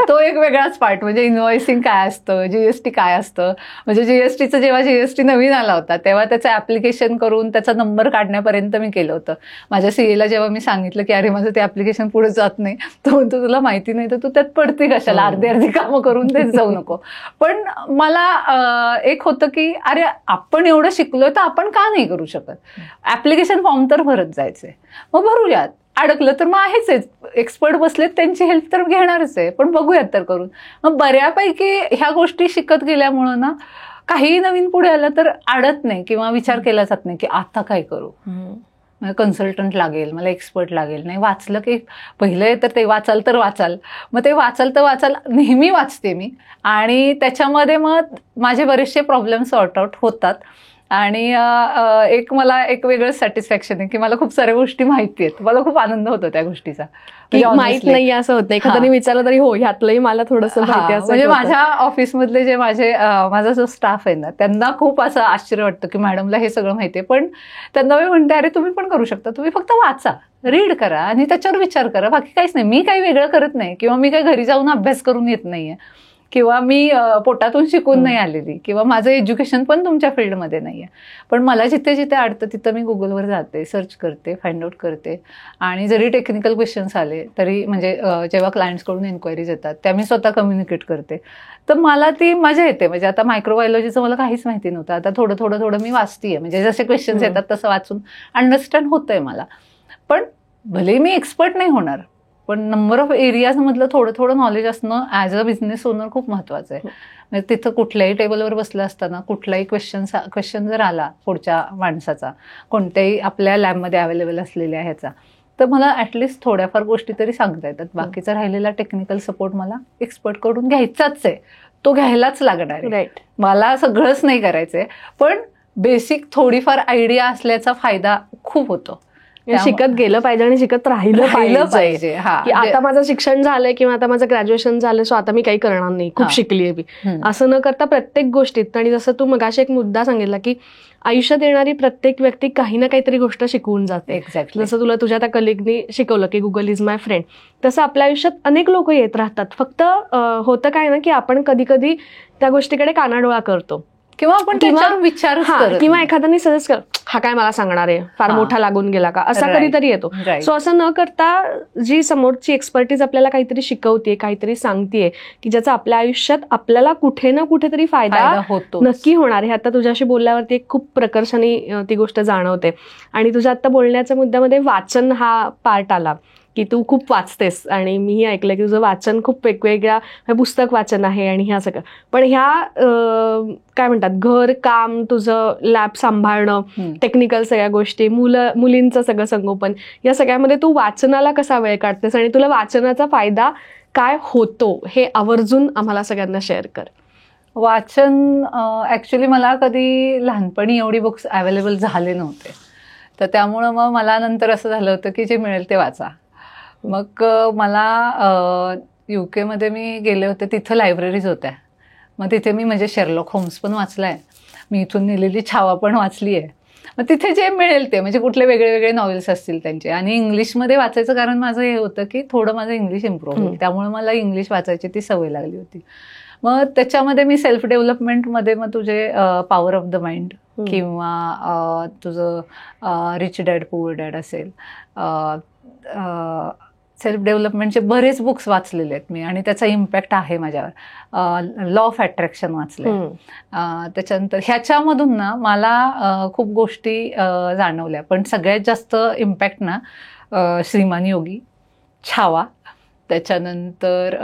तो एक वेगळाच पार्ट. म्हणजे इन्व्हॉइसिंग काय असतं, जीएसटी काय असतं. म्हणजे जीएसटीचं जेव्हा जीएसटी नवीन आला होता तेव्हा त्याचं ऍप्लिकेशन करून त्याचा नंबर काढण्यापर्यंत मी केलं होतं. माझ्या सीएला जेव्हा मी सांगितलं की अरे माझं ते ऍप्लिकेशन पुढे जात नाही, तो म्हणतो तुला माहिती नाही तर तू त्यात पडते कशाला, अर्धी कामं करून तेच जाऊ नको. पण मला एक होतं की अरे आपण एवढं शिकलोय तर आपण का नाही करू शकत. ऍप्लिकेशन फॉर्म तर भरत जायचंय, मग भरूयात. अडकलं तर मग आहेच, एक्सपर्ट बसलेत त्यांची हेल्प तर घेणारच आहे, पण बघूयात तर करून. मग बऱ्यापैकी ह्या गोष्टी शिकत गेल्यामुळं ना काही नवीन पुढे आलं तर अडत नाही किंवा विचार केला जात नाही की आता काय करू. मला कन्सल्टंट लागेल, मला एक्सपर्ट लागेल. नाही, वाचलं की पहिलं तर ते वाचाल मग ते वाचाल नेहमी वाचते मी. आणि त्याच्यामध्ये मग माझे बरेचसे प्रॉब्लेम सॉर्ट आउट होतात. आणि मला एक वेगळं सॅटिस्फॅक्शन आहे की मला खूप साऱ्या गोष्टी माहिती आहेत. मला खूप आनंद होतो त्या गोष्टीचा. माहित नाही असं होतं, एखाद्याने विचारलं तरी हो ह्यातलंही मला थोडंसं माहिती असं. म्हणजे माझ्या ऑफिसमधले जे माझा जो स्टाफ आहे ना, त्यांना खूप असं आश्चर्य वाटतं की मॅडमला हे सगळं माहिती आहे. पण त्यांना मी म्हणते अरे तुम्ही पण करू शकता, तुम्ही फक्त वाचा, रीड करा आणि त्याच्यावर विचार करा, बाकी काहीच नाही. मी काही वेगळं करत नाही किंवा मी काही घरी जाऊन अभ्यास करून येत नाहीये, किंवा मी पोटातून शिकून नाही आलेली, किंवा माझं एज्युकेशन पण तुमच्या फील्डमध्ये नाही आहे. पण मला जिथे जिथे अडतं तिथं मी गुगलवर जाते, सर्च करते, फाइंड आउट करते. आणि जरी टेक्निकल क्वेश्चन्स आले तरी म्हणजे जेव्हा क्लायंट्सकडून एन्क्वायरीज येतात त्या मी स्वतः कम्युनिकेट करते. तर मला ती मजा येते. म्हणजे आता मायक्रोबायोलॉजीचं मला काहीच माहिती नव्हतं, आता थोडं मी वाचतीये. म्हणजे जसे क्वेश्चन्स येतात तसं वाचून अंडरस्टँड होतंय मला. पण भले मी एक्सपर्ट नाही होणार, पण नंबर ऑफ एरियाजमधलं थोडं नॉलेज असणं ॲज अ बिझनेस ओनर खूप महत्त्वाचं आहे. म्हणजे तिथं कुठल्याही टेबलवर बसलं असताना कुठलाही क्वेश्चन जर आला पुढच्या माणसाचा, कोणत्याही आपल्या लॅबमध्ये अवेलेबल असलेल्या ह्याचा, तर मला ॲटलिस्ट थोड्याफार गोष्टी तरी सांगता येतात. बाकीचा राहिलेला टेक्निकल सपोर्ट मला एक्सपर्टकडून घ्यायचाच आहे, तो घ्यायलाच लागणार आहे. राईट, मला सगळंच नाही करायचंय, पण बेसिक थोडीफार आयडिया असल्याचा फायदा खूप होतो. शिकत गेलं पाहिजे आणि शिकत राहिलं पाहिजे. की आता माझं शिक्षण झालंय किंवा आता माझं ग्रॅज्युएशन झालंय, सो आता मी काही करणार नाही, खूप शिकलीये मी, असं न करता प्रत्येक गोष्टीत. आणि जसं तू मगाशी एक मुद्दा सांगितला की आयुष्यात येणारी प्रत्येक व्यक्ती काही ना काहीतरी गोष्ट शिकवून जाते. एक्झॅक्टली. जसं तुला तुझ्या त्या कलिगनी शिकवलं की गुगल इज माय फ्रेंड, तसं आपल्या आयुष्यात अनेक लोक येत राहतात. फक्त होतं काय ना की आपण कधी कधी त्या गोष्टीकडे कानाडोळा करतो किंवा आपण त्याच्यावर विचारच करत किंवा नाही. एखाद्याने सजेस्ट कर, हा काय मला सांगणार आहे, फार मोठा लागून गेला का, असा Right. कधीतरी येतो. Right. सो असं न करता जी समोरची एक्सपर्टीज आपल्याला काहीतरी शिकवते, काहीतरी सांगतेय की ज्याचा आपल्या आयुष्यात आपल्याला कुठे ना कुठेतरी फायदा होतो. नक्की होणार आहे. आता तुझ्याशी बोलल्यावरती एक खूप प्रकर्षाने ती गोष्ट जाणवते. आणि तुझ्या आता बोलण्याच्या मुद्द्यामध्ये वाचन हा पार्ट आला की तू खूप वाचतेस, आणि मीही ऐकलं की तुझं वाचन खूप वेगवेगळ्या पुस्तक वाचन आहे आणि ह्या सगळं. पण ह्या काय म्हणतात, घर काम, तुझं लॅब सांभाळणं, टेक्निकल सगळ्या गोष्टी, मुलींचं सगळं संगोपन, या सगळ्यामध्ये तू वाचनाला कसा वेळ काढतेस आणि तुला वाचनाचा फायदा काय होतो हे आवर्जून आम्हाला सगळ्यांना शेअर कर. वाचन ॲक्च्युली मला कधी लहानपणी एवढी बुक्स अवेलेबल झाले नव्हते, तर त्यामुळं मग मला नंतर असं झालं होतं की जे मिळेल ते वाचा. मग मला UK मध्ये मी गेले होते, तिथं लायब्ररीज होत्या. मग तिथे मी म्हणजे शेरलॉक होम्स पण वाचला आहे, मी इथून नेलेली छावा पण वाचली आहे. मग तिथे जे मिळेल ते, म्हणजे कुठले वेगळे वेगळे नॉवेल्स असतील त्यांचे. आणि इंग्लिशमध्ये वाचायचं कारण माझं हे होतं की थोडं माझं इंग्लिश इम्प्रूव्ह होईल, त्यामुळे मला इंग्लिश वाचायची ती सवय लागली होती. मग त्याच्यामध्ये मी सेल्फ डेव्हलपमेंटमध्ये मग तुझे पॉवर ऑफ द माइंड किंवा तुझं रिच डॅड पुअर डॅड असेल, सेल्फ डेव्हलपमेंटचे बरेच बुक्स वाचलेले आहेत मी, आणि त्याचा इम्पॅक्ट आहे माझ्यावर. लॉ ऑफ अट्रॅक्शन वाचले. त्याच्यानंतर ह्याच्यामधून ना मला खूप गोष्टी जाणवल्या, पण सगळ्यात जास्त इम्पॅक्ट ना श्रीमान योगी, छावा, त्याच्यानंतर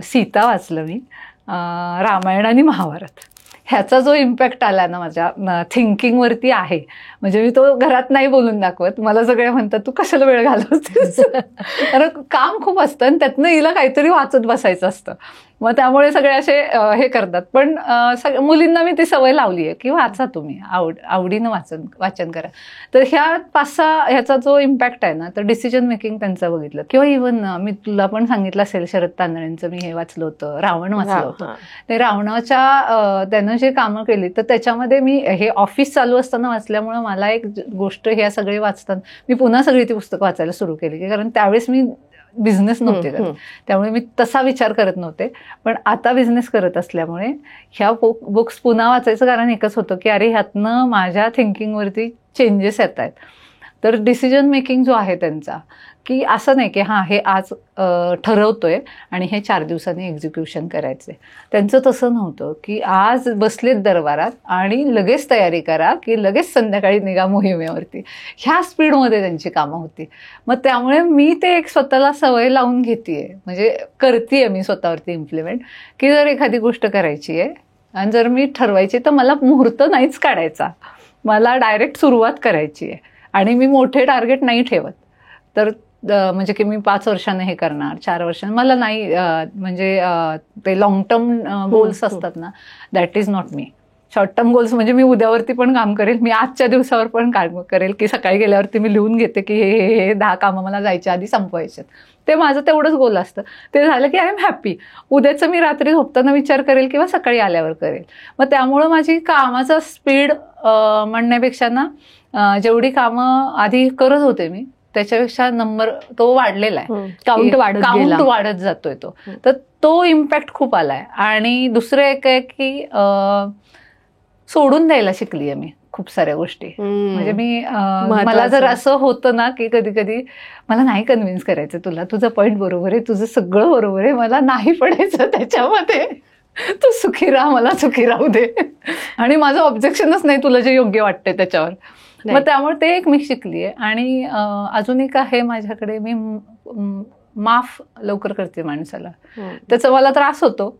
सीता वाचलं मी, रामायण आणि महाभारत. ह्याचा जो इम्पॅक्ट आला ना माझ्या थिंकिंगवरती आहे, म्हणजे मी तो घरात नाही बोलून दाखवत. मला सगळे म्हणतात तू कशाला वेळ घालवतेस, कारण काम खूप असतं आणि त्यातनं हिला काहीतरी वाचत बसायचं असतं. मग त्यामुळे सगळे असे हे करतात. पण मुलींना मी ती सवय लावली आहे की वाचा तुम्ही, आवडीनं वाचन करा. तर ह्या 5-6 ह्याचा जो इम्पॅक्ट आहे ना, तर डिसिजन मेकिंग त्यांचं बघितलं. किंवा इव्हन मी तुला पण सांगितलं असेल, शरद तांदळेंचं मी हे वाचलं होतं, रावण वाचलं होतं. ते रावणाच्या त्यानं जे कामं केली, तर त्याच्यामध्ये मी हे ऑफिस चालू असताना वाचल्यामुळं मला एक गोष्ट, ह्या सगळे वाचताना मी पुन्हा सगळी ती पुस्तकं वाचायला सुरू केली. कारण त्यावेळेस मी बिझनेस नव्हते करत, त्यामुळे मी तसा विचार करत नव्हते. पण आता बिझनेस करत असल्यामुळे ह्या बुक्स पुन्हा वाचायचं कारण एकच होतं की अरे ह्यातनं माझ्या थिंकिंगवरती चेंजेस येत आहेत. तर डिसिजन मेकिंग जो आहे त्यांचा, की असं नाही की हां हे आज ठरवतोय आणि हे 4 दिवसांनी एक्झिक्युशन करायचे. त्यांचं तसं नव्हतं की आज बसलेत दरबारात आणि लगेच तयारी करा की लगेच संध्याकाळी निघा मोहिमेवरती. ह्या स्पीडमध्ये त्यांची कामं होती. मग त्यामुळे मी ते एक स्वतःला सवय लावून घेतेय, म्हणजे करतेय मी स्वतःवरती इम्प्लिमेंट, की जर एखादी गोष्ट करायची आहे आणि जर मी ठरवायची तर मला मुहूर्त नाहीच काढायचा, मला डायरेक्ट सुरुवात करायची आहे. आणि मी मोठे टार्गेट नाही ठेवत. तर म्हणजे की मी 5 वर्षाने हे करणार, 4 वर्षाने, मला नाही. म्हणजे ते लॉंग टर्म गोल्स असतात ना, that is not me. Short term goals म्हणजे मी उद्यावरती पण काम करेल, मी आजच्या दिवसावर पण काम करेल, की सकाळी गेल्यावरती मी लिहून घेते की हे 10 कामं मला जायच्या आधी संपवायचे. ते माझं तेवढंच गोल असतं. ते झालं की आय एम हॅपी. उद्याचं मी रात्री झोपताना विचार करेल किंवा सकाळी आल्यावर करेल. मग त्यामुळं माझी कामाचा स्पीड म्हणण्यापेक्षा ना, जेवढी कामं आधी करत होते मी त्याच्यापेक्षा नंबर तो वाढलेला आहे. काउंट वाढत जातोय तो. तर तो इम्पॅक्ट खूप आलाय. आणि दुसरं एक आहे की सोडून द्यायला शिकली आहे मी खूप साऱ्या गोष्टी. म्हणजे मी मला जर असं होतं ना की कधी कधी मला नाही कन्व्हिन्स करायचं तुला, तुझं पॉईंट बरोबर आहे, तुझं सगळं बरोबर आहे, मला नाही पडायचं त्याच्यामध्ये, तू सुखी राहा, मला सुखी राहू दे, आणि माझं ऑब्जेक्शनच नाही तुला जे योग्य वाटतंय त्याच्यावर. मग त्यामुळे ते एक मी शिकली आहे. आणि अजून एक आहे माझ्याकडे, मी माफ लवकर करते माणसाला. त्याचा मला त्रास होतो,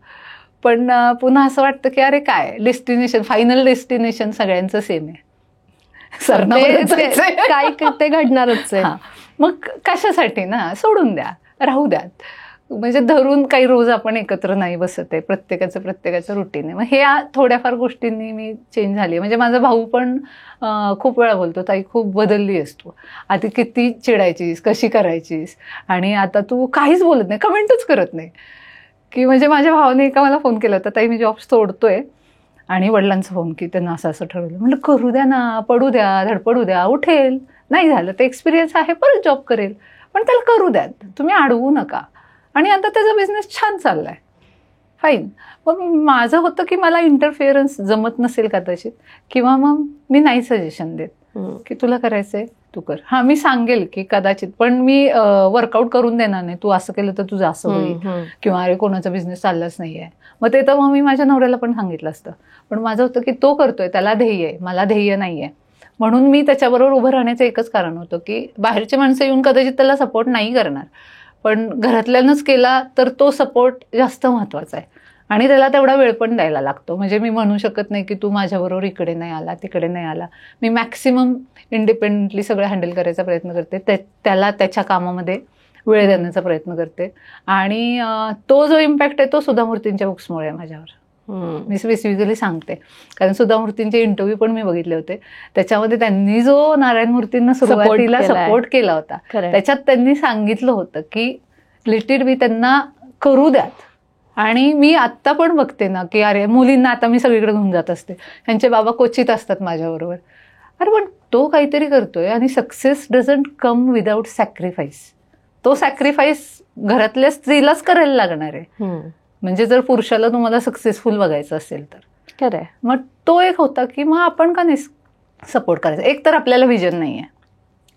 पण पुन्हा असं वाटतं की अरे काय डेस्टिनेशन, फायनल डेस्टिनेशन सगळ्यांचं सेम आहे, काय ते घडणारच आहे. मग कशासाठी ना, सोडून द्या, राहू द्या. म्हणजे धरून काही रोज आपण एकत्र नाही बसत आहे, प्रत्येकाचं रुटीन आहे. मग हे थोड्याफार गोष्टींनी मी चेंज झाली. म्हणजे माझा भाऊ पण खूप वेळा बोलतो, ताई खूप बदलली आहेस तू, आधी किती चिडायचीस, कशी करायचीस, आणि आता तू काहीच बोलत नाही, कमेंटच करत नाही. की म्हणजे माझ्या भावाने एका मला फोन केला होता, ताई मी जॉब सोडतोय आणि वडिलांचा फोन की त्यांना असं असं ठरवलं. म्हटलं करू द्या ना, पडू द्या, धडपडू द्या, उठेल, नाही झालं ते एक्सपिरियन्स आहे, परत जॉब करेल, पण त्याला करू द्या, तुम्ही अडवू नका. आणि आता त्याचा बिझनेस छान चाललाय, फाईन. मग माझं होतं की मला इंटरफिअरन्स जमत नसेल कदाचित, किंवा मग मी नाही सजेशन देत की तुला करायचंय तू कर. हां, मी सांगेल की कदाचित, पण मी वर्कआउट करून देणार नाही, तू असं केलं तर तुझं असं होईल, किंवा अरे कोणाचा बिझनेस चाललाच नाहीये. मग ते तर मग मी माझ्या नवऱ्याला पण सांगितलं असतं. पण माझं होतं की तो करतोय, त्याला ध्येय आहे, मला ध्येय नाहीये. म्हणून मी त्याच्याबरोबर उभं राहण्याचं एकच कारण होतं की बाहेरची माणसं येऊन कदाचित त्याला सपोर्ट नाही करणार, पण घरातल्यानंच केला तर तो सपोर्ट जास्त महत्वाचा आहे. आणि त्याला तेवढा वेळ पण द्यायला लागतो. म्हणजे मी म्हणू शकत नाही की तू माझ्याबरोबर इकडे नाही आला, तिकडे नाही आला. मी मॅक्सिमम इंडिपेंडेंटली सगळं हँडल करायचा प्रयत्न करते, त्याला त्याच्या कामामध्ये वेळ देण्याचा प्रयत्न करते. आणि तो जो इम्पॅक्ट आहे तो सुधा मूर्तींच्या बुक्समुळे आहे माझ्यावर. मी स्पेसिफिकली सांगते, कारण सुधा मूर्तींचे इंटरव्ह्यू पण मी बघितले होते. त्याच्यामध्ये त्यांनी जो नारायण मूर्तींना सुरुवातीला सपोर्ट केला होता, त्याच्यात त्यांनी सांगितलं होतं की लेट इट बी, त्यांना करू द्यात. आणि मी आत्ता पण बघते ना की अरे मुलींना आता मी सगळीकडे घेऊन जात असते, त्यांचे बाबा क्वचित असतात माझ्याबरोबर. अरे पण तो काहीतरी करतोय, आणि success doesn't come without sacrifice. तो सॅक्रिफाईस घरातल्या स्त्रीलाच करायला लागणार आहे. म्हणजे जर पुरुषाला तुम्हाला सक्सेसफुल बघायचं असेल तर. खरंय. मग तो एक होता की मग आपण का नाही सपोर्ट करायचा. एक तर आपल्याला व्हिजन नाही आहे,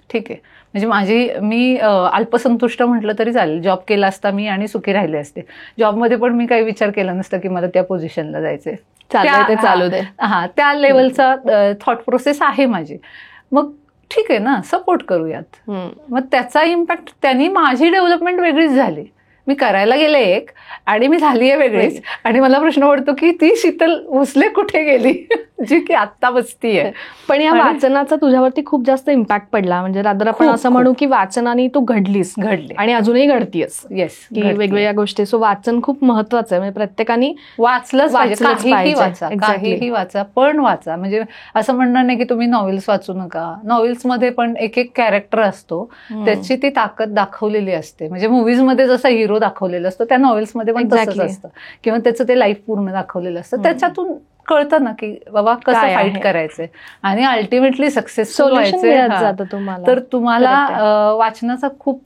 ठीक आहे, म्हणजे मी अल्पसंतुष्ट म्हटलं तरी चालेल. जॉब केला असता मी आणि सुखी राहिले असते. जॉबमध्ये पण मी काही विचार केला नसता की मला त्या पोझिशनला जायचंय, चालू दे. हा, त्या लेवलचा थॉट प्रोसेस आहे माझी. मग ठीक आहे ना, सपोर्ट करूयात. मग त्याचा इम्पॅक्ट, त्यांनी माझी डेव्हलपमेंट वेगळीच झाली. मी करायला गेले एक, आणि मी झाली आहे वेगळीच. आणि मला प्रश्न पडतो की ती शीतल भोसले कुठे गेली, जी की आत्ता बसतीये. पण या वाचनाचा तुझ्यावरती खूप जास्त इम्पॅक्ट पडला. म्हणजे रादर आपण असं म्हणू की वाचनाने तू घडली आणि अजूनही घडतीयस. येस, की वेगवेगळ्या गोष्टी. सो वाचन खूप महत्वाचं आहे. म्हणजे प्रत्येकाने वाचलंच पाहिजे. काहीही वाचा, पण वाचा. म्हणजे असं म्हणणार नाही की तुम्ही नॉव्हेल्स वाचू नका. नॉव्हेल्समध्ये पण एक एक कॅरेक्टर असतो, त्याची ती ताकद दाखवलेली असते. म्हणजे मूव्हीजमध्ये जसा हिरो दाखवलेलं असतं, त्या नॉव्हेल्समध्ये पण तसंच असतं, किंवा त्याचं ते लाईफ पूर्ण दाखवलेलं असतं. त्याच्यातून कळतं ना की बाबा कसं फाईट करायचंय आणि अल्टिमेटली सक्सेसफुल व्हायचंय. तर तुम्हाला वाचनाचा खूप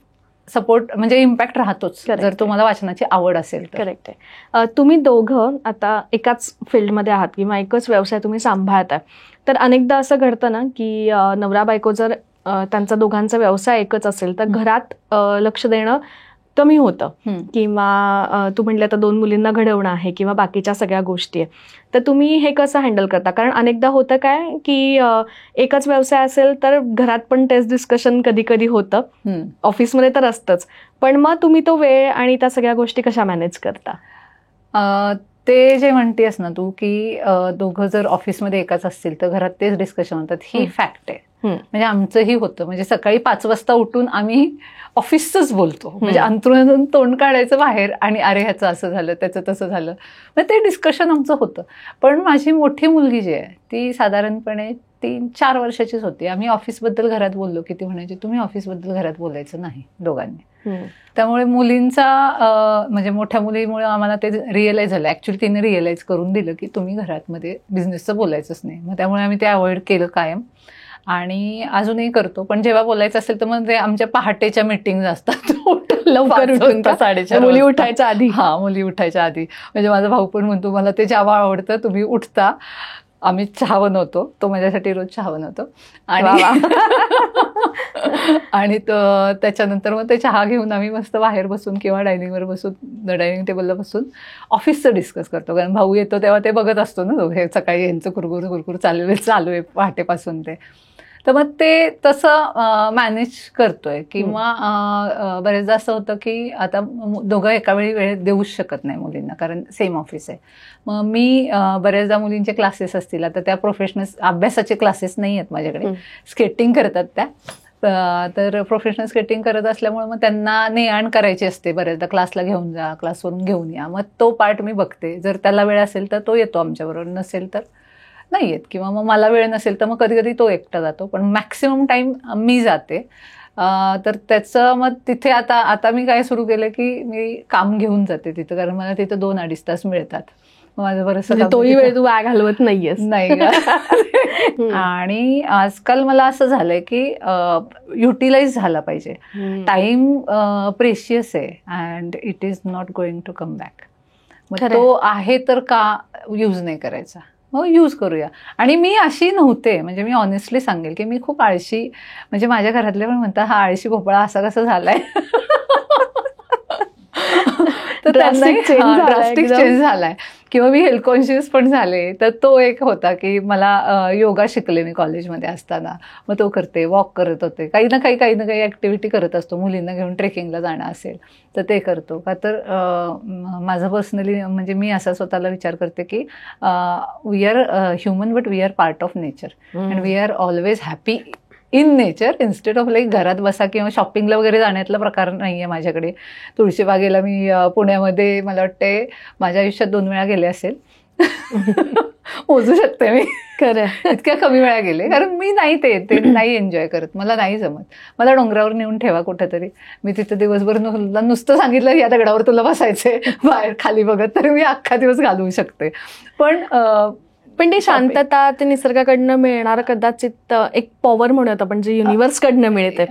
सपोर्ट, म्हणजे इम्पॅक्ट राहतोच जर तुम्हाला वाचनाची आवड असेल. करेक्ट आहे. तुम्ही दोघं आता एकाच फील्डमध्ये आहात किंवा एकच व्यवसाय तुम्ही सांभाळताय, तर अनेकदा असं घडतं ना की नवरा बायको जर त्यांचा दोघांचा व्यवसाय एकच असेल तर घरात लक्ष देणं कमी होतं, किंवा तू म्हटलं तर 2 मुलींना घडवणं आहे किंवा बाकीच्या सगळ्या गोष्टी आहे. तर तुम्ही हे कसं हँडल करता? कारण अनेकदा होतं काय की एकच व्यवसाय असेल तर घरात पण तेच डिस्कशन कधी कधी होतं, ऑफिसमध्ये तर असतंच, पण मग तुम्ही तो वेळ आणि त्या सगळ्या गोष्टी कशा मॅनेज करता? ते जे म्हणतेस ना तू की दोघं जर ऑफिसमध्ये एकाच असतील तर घरात तेच डिस्कशन होतात, ही फॅक्ट आहे. म्हणजे आमचंही होतं. म्हणजे सकाळी 5 वाजता उठून आम्ही ऑफिसचंच बोलतो. म्हणजे अंतरुणातून तोंड काढायचं बाहेर, आणि अरे ह्याचं असं झालं, त्याचं तसं झालं. मग ते डिस्कशन आमचं होतं. पण माझी मोठी मुलगी जी आहे ती साधारणपणे 3-4 वर्षाचीच होती. आम्ही ऑफिसबद्दल घरात बोललो की ती म्हणायची तुम्ही ऑफिसबद्दल घरात बोलायचं नाही दोघांनी. त्यामुळे मुलींचा म्हणजे मोठ्या मुलीमुळे आम्हाला ते रिअलाइज झालं. ऍक्च्युली तिने रिअलाइज करून दिलं की तुम्ही घरातमध्ये बिझनेसचं बोलायचंच नाही. मग त्यामुळे आम्ही ते अवॉइड केलं कायम, आणि अजूनही करतो. पण जेव्हा बोलायचं असेल तर मग ते आमच्या पहाटेच्या मीटिंग असतात, लवकर उठून 4:30 मुली उठायच्या आधी. हा, मुली उठायच्या आधी. म्हणजे माझा भाऊ पण म्हणतो मला ते जेव्हा आवडतं, तुम्ही उठता, आम्ही चहा बनवतो, तो माझ्यासाठी रोज चहा बनवतो, आणि त्याच्यानंतर मग ते चहा घेऊन आम्ही मस्त बाहेर बसून किंवा डायनिंगवर बसून, डायनिंग टेबलला बसून ऑफिसचं डिस्कस करतो. कारण भाऊ येतो तेव्हा ते बघत असतो ना, हे सकाळी यांचं कुरकुर चालू आहे पहाटेपासून ते. तर मग ते तसं मॅनेज करतोय. किंवा बरेचदा असं होतं की आता दोघं एका वेळी वेळ देऊच शकत नाही मुलींना, कारण सेम ऑफिस आहे. मग मी बऱ्याचदा मुलींचे क्लासेस असतील, आता त्या प्रोफेशनल अभ्यासाचे क्लासेस नाही आहेत माझ्याकडे, स्केटिंग करतात त्या, तर प्रोफेशनल स्केटिंग करत असल्यामुळे मग त्यांना ने-आण करायची असते. बऱ्याचदा क्लासला घेऊन जा, क्लासवरून घेऊन या. मग तो पार्ट मी बघते. जर त्याला वेळ असेल तर तो येतो आमच्याबरोबर, नसेल तर नाही येत. किंवा मग मला वेळ नसेल तर मग कधी कधी तो एकटा जातो, पण मॅक्सिमम टाइम मी जाते. तर त्याचं मग तिथे आता मी काय सुरू केलं की मी काम घेऊन जाते तिथं, कारण मला तिथं 2-2.5 तास मिळतात. माझं बरंचसं म्हणजे काम तोही तिथे वेळ तू वाया घालवत नाहीयेस. नाही ग. आणि आजकाल मला असं झालंय की युटिलाइज झाला पाहिजे. टाइम प्रेशियस आहे and it is not going to come back. मग खरंय. तो आहे तर का यूज नाही करायचा, मग यूज करूया. आणि मी अशी नव्हते, म्हणजे मी ऑनेस्टली सांगेल की मी खूप आळशी, म्हणजे माझ्या घरातले पण म्हणतात हा आळशी भोपळा असा कसा झालाय. तर Drastic change झालाय ड्रास्टिक एकदम. चेंज झालाय. किंवा मी हेल्थ कॉन्शियस पण झाले. तर तो एक होता की मला योगा शिकले मी कॉलेजमध्ये असताना, मग तो करते, वॉक करत होते, काही ना काही ऍक्टिव्हिटी करत असतो. मुलींना घेऊन ट्रेकिंगला जाणं असेल तर ते करतो का. तर माझं पर्सनली म्हणजे मी असा स्वतःला विचार करते की we are human but we are part of nature and we are always happy in nature instead of like घरात बसा किंवा शॉपिंगला वगैरे जाण्यातला प्रकार नाही आहे माझ्याकडे. तुळशीबागेला मी पुण्यामध्ये मला वाटते माझ्या आयुष्यात 2 वेळा गेले असेल. मोजू शकते मी. खरं. इतक्या कमी वेळा गेले, कारण मी नाही ते नाही एन्जॉय करत, मला नाही जमत. मला डोंगरावर नेऊन ठेवा कुठेतरी, मी तिथे दिवसभर नुसतं सांगितलं या दगडावर तुला बसायचंय बाहेर खाली बघत, तर मी अख्खा दिवस घालवू शकते. पण ते शांतता, ते निसर्गाकडनं मिळणार कदाचित एक पॉवर म्हणत आपण जे युनिव्हर्सकडनं मिळते,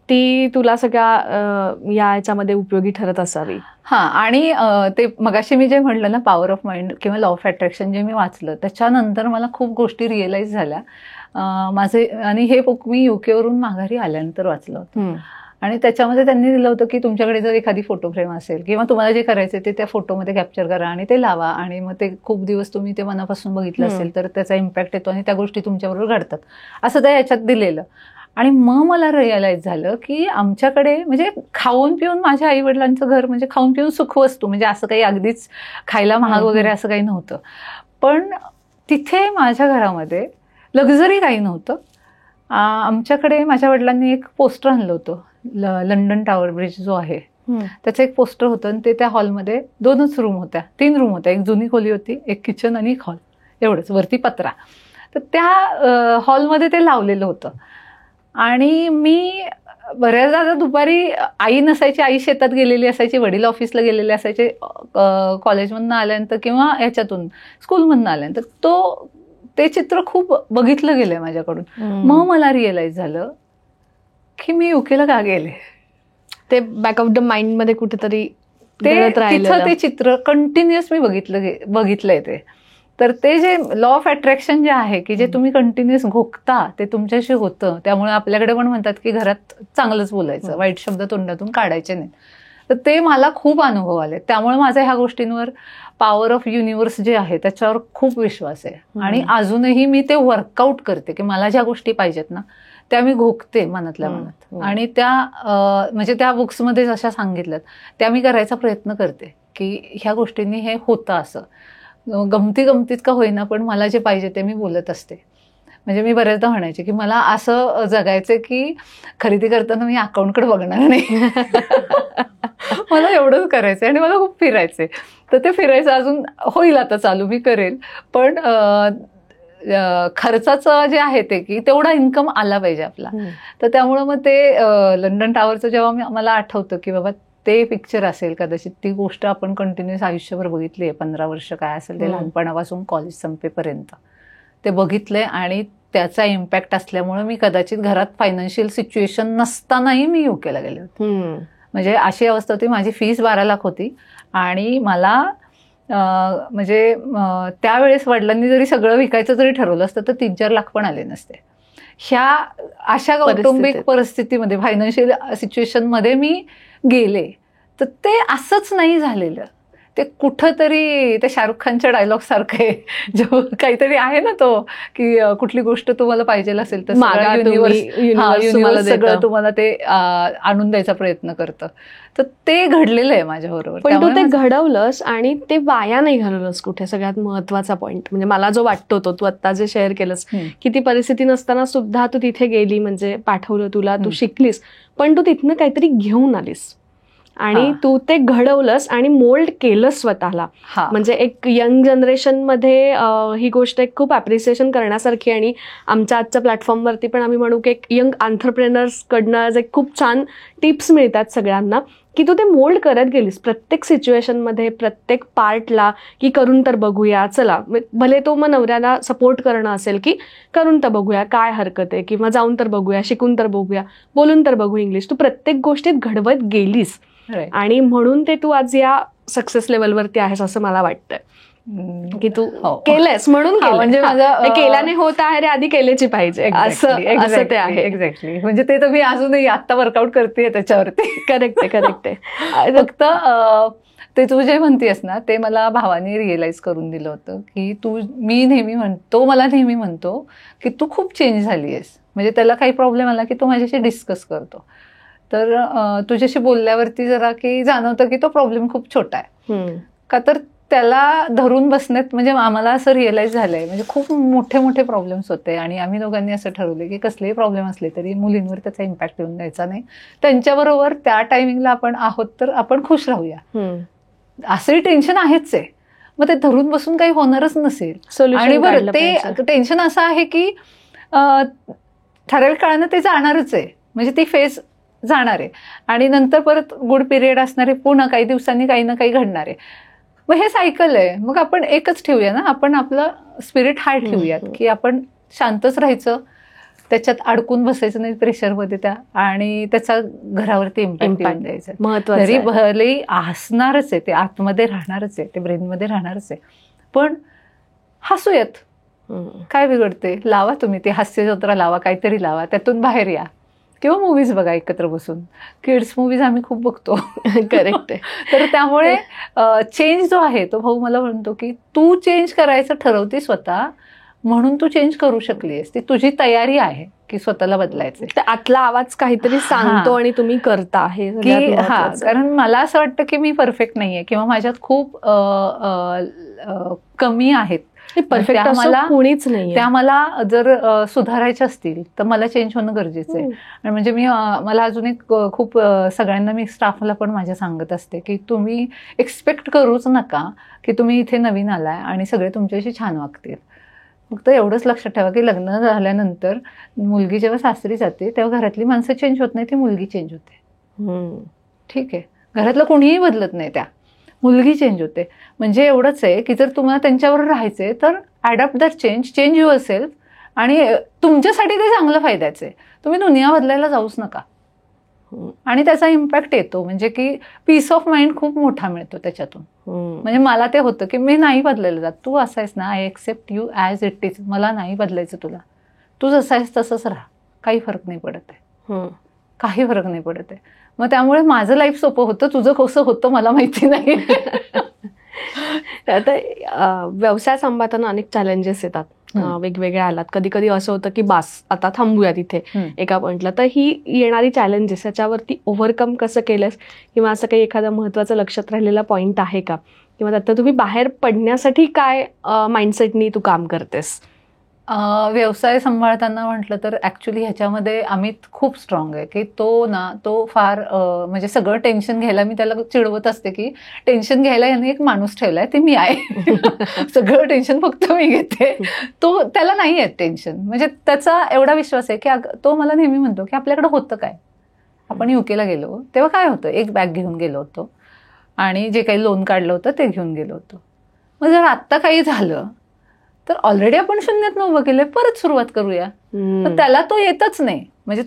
ती तुला सगळ्या याच्यामध्ये उपयोगी ठरत असावी. आणि ते मगाशी मी जे म्हटलं ना, पॉवर ऑफ माइंड किंवा लॉ ऑफ अट्रॅक्शन जे मी वाचलं, त्याच्यानंतर मला खूप गोष्टी रिअलाइज झाल्या माझे. आणि हे बुक मी युकेवरून माघारी आल्यानंतर वाचलं होतं. आणि त्याच्यामध्ये त्यांनी दिलं होतं की तुमच्याकडे जर एखादी फोटो फ्रेम असेल किंवा तुम्हाला जे करायचं ते त्या फोटोमध्ये कॅप्चर करा आणि ते लावा, आणि मग ते खूप दिवस तुम्ही ते मनापासून बघितलं असेल तर त्याचा इम्पॅक्ट येतो आणि त्या गोष्टी तुमच्याबरोबर घडतात, असं त्या याच्यात दिलेलं. आणि मग मला रिअलाइज झालं की आमच्याकडे म्हणजे खाऊन पिऊन माझ्या आईवडिलांचं घर म्हणजे खाऊन पिऊन सुखवस्तू, म्हणजे असं काही अगदीच खायला महाग वगैरे असं काही नव्हतं. पण तिथे माझ्या घरामध्ये लक्झरी काही नव्हतं. आमच्याकडे माझ्या वडिलांनी एक पोस्टर आणलं होतं, लंडन टावर ब्रिज जो आहे त्याचं एक पोस्टर होतं. आणि ते त्या हॉलमध्ये 2च रूम होत्या, 3 रूम होत्या, एक जुनी खोली होती, एक किचन आणि एक हॉल, एवढंच, वरती पत्रा. तर त्या हॉलमध्ये ते लावलेलं होतं. आणि मी बऱ्याचदा दुपारी आई नसायची, आई शेतात गेलेली असायची, वडील ऑफिसला गेलेले असायचे, कॉलेजमधनं आल्यानंतर किंवा ह्याच्यातून स्कूलमधनं आल्यानंतर ते चित्र खूप बघितलं गेलंय माझ्याकडून. मग मला रिअलाइज झालं की मी युकेला का गेले. ते बॅक ऑफ द माइंड मध्ये कुठेतरी तिथं ते चित्र कंटिन्युअस मी बघितलंय ते. तर ते जे लॉ ऑफ अट्रॅक्शन जे आहे की जे तुम्ही कंटिन्युअस घोकता ते तुमच्याशी होतं. त्यामुळे आपल्याकडे पण म्हणतात की घरात चांगलंच बोलायचं, वाईट शब्द तोंडातून काढायचे नाही. तर ते मला खूप अनुभव आले. त्यामुळे माझा ह्या गोष्टींवर पॉवर ऑफ युनिव्हर्स जे आहे त्याच्यावर खूप विश्वास आहे. आणि अजूनही मी ते वर्कआउट करते की मला ज्या गोष्टी पाहिजेत ना त्या मी घोकते मनातल्या मनात. आणि त्या म्हणजे त्या बुक्समध्ये जशा सांगितल्यात त्या मी करायचा प्रयत्न करते की ह्या गोष्टींनी हे होतं असं. गमतीत का होईना पण मला जे पाहिजे ते मी बोलत असते. म्हणजे मी बऱ्याचदा म्हणायचे की मला असं जगायचं की खरेदी करताना मी अकाउंटकडे बघणार नाही. मला एवढंच करायचंय आणि मला खूप फिरायचंय. तर ते फिरायचं अजून होईल, आता चालू मी करेल. पण खर्चाचं जे आहे ते की तेवढा इन्कम आला पाहिजे आपला. तर त्यामुळं मग ते लंडन टावरचं जेव्हा मला आठवतं की बाबा ते पिक्चर असेल, कदाचित ती गोष्ट आपण कंटिन्युअस आयुष्यभर बघितली आहे, 15 वर्ष काय असेल ते, लहानपणापासून कॉलेज संपेपर्यंत ते बघितलंय. आणि त्याचा इम्पॅक्ट असल्यामुळे मी कदाचित घरात फायनान्शियल सिच्युएशन नसतानाही मी युकेला गेले होते. म्हणजे अशी अवस्था होती, माझी फीस 12 लाख होती आणि मला म्हणजे त्यावेळेस वडिलांनी जरी सगळं विकायचं जरी ठरवलं असतं तर 3-4 लाख पण आले नसते. ह्या अशा कौटुंबिक परिस्थितीमध्ये, फायनान्शियल सिच्युएशनमध्ये मी गेले. तर ते असंच नाही झालेलं. ते कुठंतरी ते शाहरुख खानच्या डायलॉग सारखं आहे, जो काहीतरी आहे ना तो की कुठली गोष्ट तुम्हाला पाहिजे असेल तर युनिव्हर्स सगळं तुम्हाला ते आणून द्यायचा प्रयत्न करतं. तर ते घडलेलं आहे माझ्याबरोबर. पण तू ते घडवलंस आणि ते वाया नाही घालवलंस कुठे. सगळ्यात महत्वाचा पॉईंट म्हणजे मला जो वाटतो तो तू आता जे शेअर केलंस की ती परिस्थिती नसताना सुद्धा तू तिथे गेली, म्हणजे पाठवलं तुला, तू शिकलीस, पण तू तिथनं काहीतरी घेऊन आलीस आणि तू ते घडवलंस आणि मोल्ड केलंस स्वतःला. म्हणजे एक यंग जनरेशनमध्ये ही गोष्ट एक खूप अप्रिसिएशन करण्यासारखी. आणि आमच्या आजच्या प्लॅटफॉर्मवरती पण आम्ही म्हणू की एक यंग एंटरप्रेनर्स कडनं एक खूप छान टिप्स मिळतात सगळ्यांना की तू ते मोल्ड करत गेलीस प्रत्येक सिच्युएशनमध्ये, प्रत्येक पार्टला, की करून तर बघूया, चला भले तो मग नवऱ्याला सपोर्ट करणं असेल की करून तर बघूया, काय हरकत आहे, किंवा जाऊन तर बघूया, शिकून तर बघूया, बोलून तर बघू इंग्लिश. तू प्रत्येक गोष्टीत घडवत गेलीस आणि म्हणून ते तू आज या सक्सेस लेवलवरती आहेस असं मला वाटतंय. की तू केलंयस म्हणून म्हणजे माझं केल्याने होत आहे रे, आधी केल्याची पाहिजे असं ते आहे. एक्झॅक्टली. म्हणजे ते तर मी अजूनही आता वर्कआउट करते त्याच्यावरती. करेक्ट आहे. फक्त ते तू जे म्हणतेस ना ते मला भावाने रिअलाइज करून दिलं होतं की तो मला नेहमी म्हणतो की तू खूप चेंज झाली आहेस. म्हणजे त्याला काही प्रॉब्लेम आला की तो माझ्याशी डिस्कस करतो. तर तुझ्याशी बोलल्यावरती जरा की जाणवतं की तो प्रॉब्लेम खूप छोटा आहे. का तर त्याला धरून बसण्यात म्हणजे आम्हाला असं रिअलाइज झालंय म्हणजे खूप मोठे मोठे प्रॉब्लेम्स होते आणि आम्ही दोघांनी असं ठरवलं की कसलेही प्रॉब्लेम असले तरी मुलींवर त्याचा इम्पॅक्ट येऊन द्यायचा नाही. त्यांच्याबरोबर त्या टायमिंगला आपण आहोत तर आपण खुश राहूया. असंही टेन्शन आहेच आहे, मग ते धरून बसून काही होणारच नसेल. आणि बरं ते टेन्शन असं आहे की ठराविक काळानं ते जाणारच आहे. म्हणजे ती फेज जाणार आहे आणि नंतर परत गुड पिरियड असणार आहे, पुन्हा काही दिवसांनी काही ना काही घडणार आहे. मग हे सायकल आहे. मग आपण एकच ठेवूया ना, आपण आपलं स्पिरिट हाय ठेवूयात की आपण शांतच राहायचं, त्याच्यात अडकून बसायचं नाही प्रेशरमध्ये त्या, आणि त्याचा घरावरती इम्पॅक्ट येऊन द्यायचा. महत्त्वाचं तरी भलेही असणारच आहे ते, आतमध्ये राहणारच आहे ते, ब्रेनमध्ये राहणारच आहे. पण हसूयात, काय बिघडते? लावा तुम्ही ते हास्यजत्रा लावा, काहीतरी लावा, त्यातून बाहेर या. किंवा मूवीज बघा एकत्र बसून. किड्स मूवीज आम्ही खूप बघतो. करेक्ट आहे. तर त्यामुळे चेंज जो आहे तो भाऊ मला म्हणतो की तू चेंज करायचं ठरवते स्वतः, म्हणून तू चेंज करू शकलीस. ती तुझी तयारी आहे की स्वतःला बदलायचं. आतला आवाज काहीतरी सांगतो आणि तुम्ही करता हे की कारण मला असं वाटतं की मी परफेक्ट नाहीये किंवा माझ्यात खूप कमी आहेत. परफेक्ट मला कोणीच नाही. त्या मला जर सुधारायच्या असतील तर मला चेंज होणं गरजेचं आहे. आणि म्हणजे मला अजून एक खूप सगळ्यांना मी स्टाफला पण माझ्या सांगत असते की तुम्ही एक्सपेक्ट करूच नका की तुम्ही इथे नवीन आलाय आणि सगळे तुमच्याशी छान वागतील. फक्त एवढंच लक्षात ठेवा की लग्न झाल्यानंतर मुलगी जेव्हा सासरी जाते तेव्हा घरातली माणसं चेंज होत नाही, ती मुलगी चेंज होते. ठीक आहे, घरातलं कोणीही बदलत नाही, त्या मुलगी चेंज होते. म्हणजे एवढंच आहे की जर तुम्हाला त्यांच्यावर राहायचंय तर adapt that change your self, आणि तुमच्यासाठी ते चांगलं फायद्याचं आहे. तुम्ही दुनिया बदलायला जाऊच नका. आणि त्याचा इम्पॅक्ट येतो, म्हणजे की पीस ऑफ माइंड खूप मोठा मिळतो त्याच्यातून. म्हणजे मला ते होतं की मी नाही बदलायला जात, तू असायस ना, I accept you as it is, मला नाही बदलायचं तुला, तू जसं आहेस तसंच राहा, काही फरक नाही पडत आहे. काही फरक नाही पडत आहे. मग त्यामुळे माझं लाईफ सोपं होतं, तुझं कसं होतं मला माहिती नाही. आता व्यवसाय सांभाळताना अनेक चॅलेंजेस येतात, वेगवेगळ्या आलात. कधी कधी असं होतं की बास आता थांबूया तिथे एका पॉइंटला. तर ही येणारी चॅलेंजेस याच्यावरती ओव्हरकम कसं केलंस, किंवा असं काही एखादा महत्त्वाचं लक्षात राहिलेला पॉईंट आहे का, किंवा आता तुम्ही बाहेर पडण्यासाठी काय माइंडसेटनी तू काम करतेस? व्यवसाय सांभाळताना म्हटलं तर ॲक्च्युली ह्याच्यामध्ये अमित खूप स्ट्रॉंग आहे की तो फार म्हणजे सगळं टेन्शन घ्यायला, मी त्याला चिडवत असते की टेन्शन घ्यायला याने एक माणूस ठेवलाय, ते मी आहे. सगळं टेन्शन फक्त मी घेते, त्याला नाही आहे टेन्शन. म्हणजे त्याचा एवढा विश्वास आहे की तो मला नेहमी म्हणतो की आपल्याकडे होतं काय, आपण युकेला गेलो तेव्हा काय होतं, एक बॅग घेऊन गेलो होतो आणि जे काही लोन काढलं होतं ते घेऊन गेलो होतो. मग जर आत्ता काही झालं तर ऑलरेडी आपण शून्यातनं उभं केलंय, परत सुरुवात करूया. तर त्याला तो येतच नाही. म्हणजे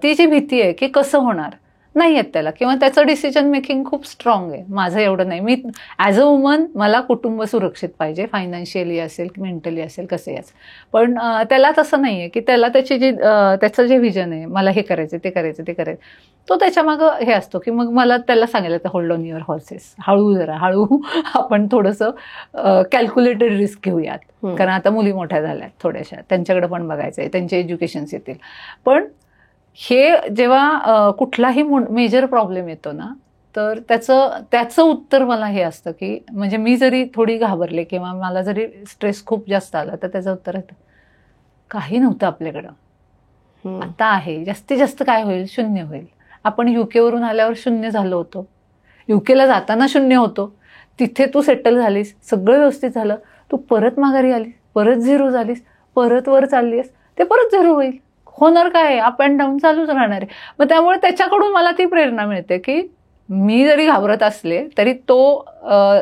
ती जी भीती आहे की कसं होणार, नाही येत त्याला, किंवा त्याचं डिसिजन मेकिंग खूप स्ट्रॉंग आहे. माझं एवढं नाही. मी ॲज अ वुमन मला कुटुंब सुरक्षित पाहिजे, फायनान्शियली असेल, मेंटली असेल, कसे असेल. पण त्याला तसं नाही आहे की त्याला त्याचं जे व्हिजन आहे, मला हे करायचं ते करायचं ते करायचं, तो त्याच्यामागं हे असतो की मग मला त्याला सांगायला तर होल्ड ऑन युअर हॉर्सेस, हळू आपण थोडंसं कॅल्क्युलेटेड रिस्क घेऊयात. कारण आता मुली मोठ्या झाल्यात थोड्याशा, त्यांच्याकडे पण बघायचं आहे, त्यांचे एज्युकेशन्स येतील. पण हे जेव्हा कुठलाही मेजर प्रॉब्लेम येतो ना, तर त्याचं उत्तर मला हे असतं की म्हणजे मी जरी थोडी घाबरले किंवा मला जरी स्ट्रेस खूप जास्त आला तर त्याचं उत्तर येतं, काही नव्हतं आपल्याकडं, आता आहे. जास्तीत जास्त काय होईल, शून्य होईल. आपण युकेवरून आल्यावर शून्य झालो होतो, युकेला जाताना शून्य होतो, तिथे तू सेटल झालीस, सगळं व्यवस्थित झालं, तू परत माघारी आलीस, परत झिरो झालीस, परत वर चाललीस, ते परत झिरो होईल. होणार काय, अप अँड डाऊन चालूच राहणार आहे. मग त्यामुळे त्याच्याकडून मला ती प्रेरणा मिळते की मी जरी घाबरत असले तरी तो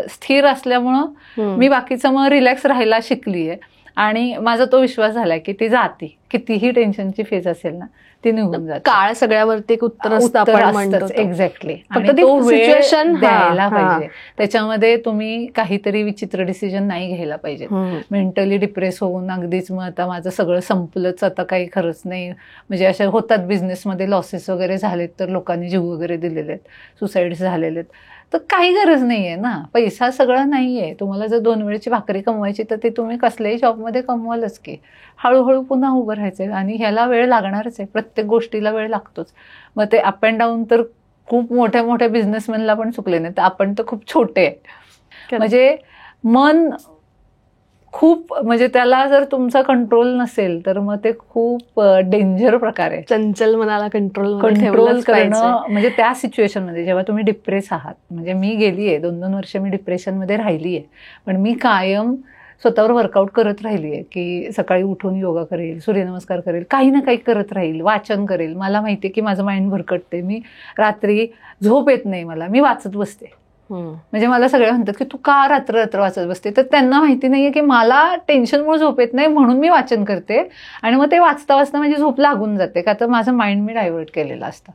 स्थिर असल्यामुळं मी बाकीचं मग रिलॅक्स राहायला शिकलीये. आणि माझा तो विश्वास झालाय की ती जाती, कितीही टेन्शनची फेज असेल ना ती निघून जाते. काळ सगळ्यावरती एक उत्तर असतं आपण म्हणतो. एक्झॅक्टली. फक्त ते सिच्युएशन द्यायला पाहिजे. त्याच्यामध्ये तुम्ही काहीतरी विचित्र डिसिजन नाही घ्यायला पाहिजे. मेंटली डिप्रेस होऊन अगदीच मग आता माझं सगळं संपलंच, आता काही खरंच नाही, म्हणजे अशा होतात बिझनेसमध्ये लॉसेस वगैरे झालेत तर लोकांनी जीव वगैरे दिलेले आहेत, सुसाईड्स झालेले आहेत. तर काही गरज नाहीये ना, पैसा सगळं नाहीये. तुम्हाला जर 2 वेळची भाकरी कमवायची तर ते तुम्ही कसल्याही जॉबमध्ये कमवालच की. हळूहळू पुन्हा उभं राहायचंय आणि ह्याला वेळ लागणारच आहे. प्रत्येक गोष्टीला वेळ लागतोच. मग ते अप अँड डाऊन तर खूप मोठ्या मोठ्या बिझनेसमॅनला पण चुकले नाही, तर आपण तर खूप छोटे आहे. म्हणजे मन खूप, म्हणजे त्याला जर तुमचा कंट्रोल नसेल तर मग ते खूप डेंजर प्रकार आहे. चंचल मनाला कंट्रोल करणं म्हणजे त्या सिच्युएशनमध्ये जेव्हा तुम्ही डिप्रेस आहात. म्हणजे मी गेलीये 2-2 वर्ष मी डिप्रेशनमध्ये राहिलीये, पण मी कायम स्वतःवर वर्कआउट करत राहिलीये की सकाळी उठून योगा करेल, सूर्यनमस्कार करेल, काही ना काही करत राहील, वाचन करेल. मला माहितीये की माझं माइंड भरकटते, मी रात्री झोप येत नाही मला, मी वाचत बसते. म्हणजे मला सगळे म्हणतात की तू का रात्र रात्र वाचत बसते, तर त्यांना माहिती नाहीये की मला टेन्शनमुळे झोप येत नाही म्हणून मी वाचन करते. आणि मग ते वाचता वाचता माझी झोप लागून जाते, का तर माझं माइंड मी डायव्हर्ट केलेलं असतं.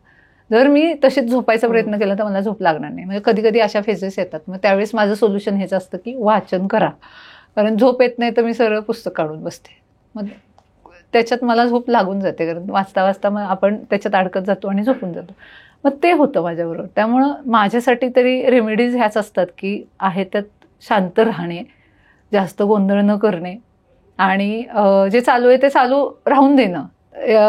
जर मी तशीच झोपायचा प्रयत्न केला तर मला झोप लागणार नाही. म्हणजे कधी कधी अशा फेजेस येतात. मग त्यावेळेस माझं सोल्युशन हेच असतं की वाचन करा, कारण झोप येत नाही तर मी सरळ पुस्तक काढून बसते. मग त्याच्यात मला झोप लागून जाते, कारण वाचता वाचता मग आपण त्याच्यात अडकत जातो आणि झोपून जातो. मग ते होतं माझ्याबरोबर. त्यामुळं माझ्यासाठी तरी रेमेडीज ह्याच असतात की आहे त्यात शांत राहणे, जास्त गोंधळ न करणे आणि जे चालू आहे ते चालू राहून देणं.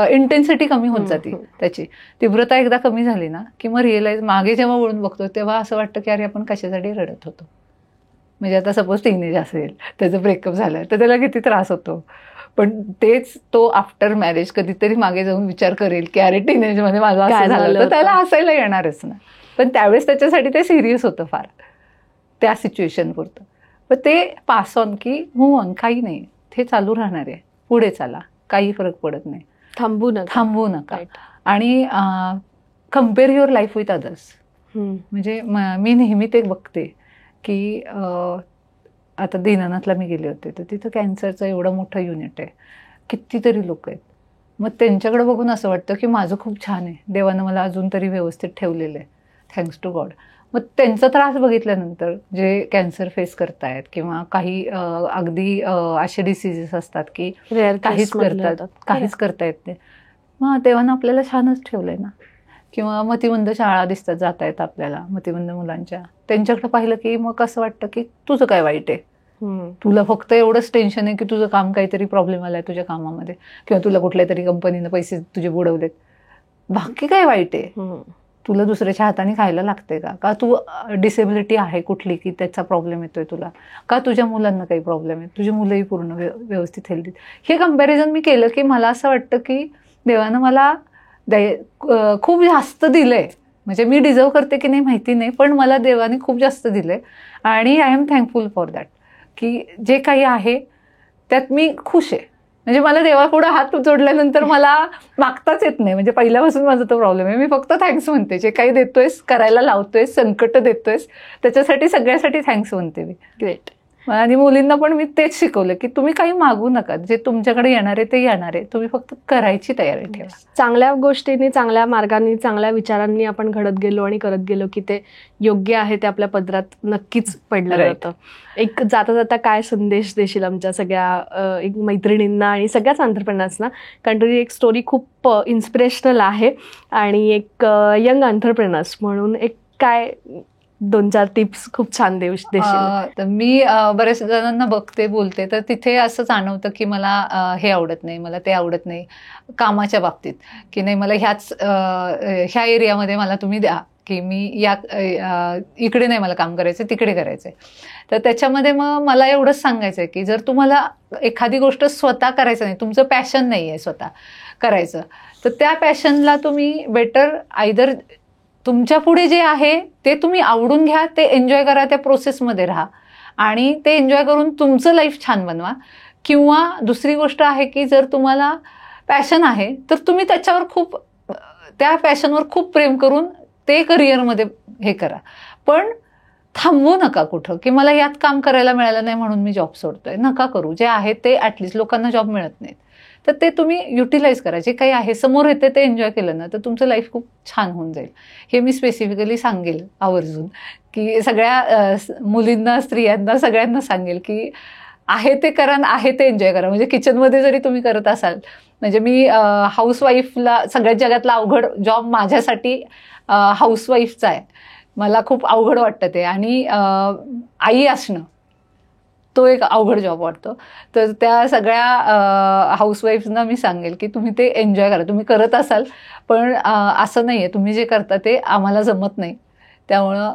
इंटेन्सिटी कमी होत जाते, त्याची तीव्रता एकदा कमी झाली ना की मग रिअलाइज, मागे जेव्हा वळून बघतो तेव्हा असं वाटतं की अरे आपण कशासाठी रडत होतो. म्हणजे आता सपोज टीनेज असेल, त्याचं ब्रेकअप झालं तर त्याला किती त्रास होतो, पण तेच तो आफ्टर मॅरेज कधीतरी मागे जाऊन विचार करेल की अरे टीनेजमध्ये माझं असं झालं, तर त्याला हसायला येणारच ना. पण त्यावेळेस त्याच्यासाठी ते सिरियस होतं फार, त्या सिच्युएशन पुरतं. पण ते पास ऑन की मूव्ह ऑन, काही नाही, ते चालू राहणार आहे, पुढे चाला, काही फरक पडत नाही, थांबवू नका. आणि compare your life with others. म्हणजे मी नेहमी ते बघते की आता दीनानाथला मी गेले होते तर तिथं कॅन्सरचं एवढं मोठं युनिट आहे, कितीतरी लोक आहेत. मग त्यांच्याकडे बघून असं वाटतं की माझं खूप छान आहे, देवानं मला अजून तरी व्यवस्थित ठेवलेलं आहे, थँक्स टू गॉड. मग त्यांचा त्रास बघितल्यानंतर जे कॅन्सर फेस करतायत किंवा काही अगदी असे डिसिजेस असतात की काहीच करता येत नाही, मग देवानं आपल्याला छानच ठेवलंय ना. किंवा मतिमंद शाळा दिसतात जात आहेत आपल्याला, मतिमंद मुलांच्या, त्यांच्याकडे पाहिलं की मग असं वाटतं की तुझं काय वाईट आहे, तुला फक्त एवढंच टेन्शन आहे की तुझं काम काहीतरी प्रॉब्लेम आलाय तुझ्या कामामध्ये, किंवा तुला कुठल्या तरी कंपनीनं पैसे तुझे बुडवलेत, बाकी काय वाईट आहे, तुला दुसऱ्याच्या हाताने खायला लागते का तू डिसेबिलिटी आहे कुठली की त्याचा प्रॉब्लेम येतोय तुला, का तुझ्या मुलांना काही प्रॉब्लेम आहे, तुझी मुलंही पूर्ण व्यवस्थित हेल्दी. हे कम्पॅरिझन मी केलं की मला असं वाटतं की देवानं मला खूप जास्त दिलंय. म्हणजे मी डिझर्व करते की नाही माहिती नाही, पण मला देवाने खूप जास्त दिलंय आणि I am thankful for that. की जे काही आहे त्यात मी खुश आहे. म्हणजे मला देवापुढे हात जोडल्यानंतर मला मागताच येत नाही. म्हणजे पहिल्यापासून माझा तो प्रॉब्लेम आहे, मी फक्त थँक्स म्हणते. जे काही देतोयस, करायला लावतोयस, संकट देतोयस, त्याच्यासाठी सगळ्यासाठी थँक्स म्हणते मी. ग्रेट. आणि मुलींना पण मी तेच शिकवलं की तुम्ही काही मागू नका, जे तुमच्याकडे येणार आहे ते येणार आहे, तुम्ही फक्त करायची तयारी ठेवा. चांगल्या गोष्टींनी, चांगल्या मार्गाने, चांगल्या विचारांनी आपण घडत गेलो आणि करत गेलो की ते योग्य आहे ते आपल्या पदरात नक्कीच पडलं जातं. एक जाता जाता काय संदेश देशील आमच्या सगळ्या एक मैत्रिणींना आणि सगळ्याच एंटरप्रेनर्सना? कारण तुझी एक स्टोरी खूप इन्स्पिरेशनल आहे आणि एक यंग एंटरप्रेनर्स म्हणून एक काय 2-4 टिप्स खूप छान देशील? तर मी बऱ्याच जणांना बघते, बोलते, तर तिथे असं जाणवतं की मला हे आवडत नाही, मला ते आवडत नाही कामाच्या बाबतीत, की नाही मला ह्या एरियामध्ये मला तुम्ही द्या, की मी इकडे नाही मला काम करायचं, तिकडे करायचंय. तर त्याच्यामध्ये मग मला एवढंच सांगायचं आहे की जर तुम्हाला एखादी गोष्ट स्वतः करायचं नाही, तुमचं पॅशन नाही आहे स्वतः करायचं, तर त्या पॅशनला तुम्ही बेटर आयदर तुमच्या पुढे जे आहे ते तुम्ही आवडून घ्या, ते एन्जॉय करा, त्या प्रोसेसमध्ये राहा आणि ते एन्जॉय करून तुमचं लाईफ छान बनवा. किंवा दुसरी गोष्ट आहे की जर तुम्हाला पॅशन आहे तर तुम्ही त्या पॅशनवर खूप प्रेम करून ते करिअरमध्ये हे करा, पण थांबवू नका कुठं की मला यात काम करायला मिळालं नाही म्हणून मी जॉब सोडतोय. नका करू. जे आहे ते ॲटलिस्ट, लोकांना जॉब मिळत नाहीत तर ते तुम्ही युटिलाइज करा. जे काही आहे समोर येते ते एन्जॉय केलं ना तर तुमचं लाईफ खूप छान होऊन जाईल. हे मी स्पेसिफिकली सांगेल आवर्जून, की सगळ्या मुलींना, स्त्रियांना, सगळ्यांना सांगेल की आहे ते करा, आहे ते एन्जॉय करा. म्हणजे किचनमध्ये जरी तुम्ही करत असाल, म्हणजे मी हाऊसवाईफला, सगळ्यात जगातला अवघड जॉब माझ्यासाठी हाऊसवाईफचा आहे. मला खूप अवघड वाटतं ते, आणि आई असणं तो एक अवघड जॉब वाटतो. तर त्या सगळ्या हाऊसवाईफ्सना मी सांगेल की तुम्ही ते एन्जॉय करा. तुम्ही करत असाल, पण असं नाही आहे तुम्ही जे करता ते आम्हाला जमत नाही, त्यामुळं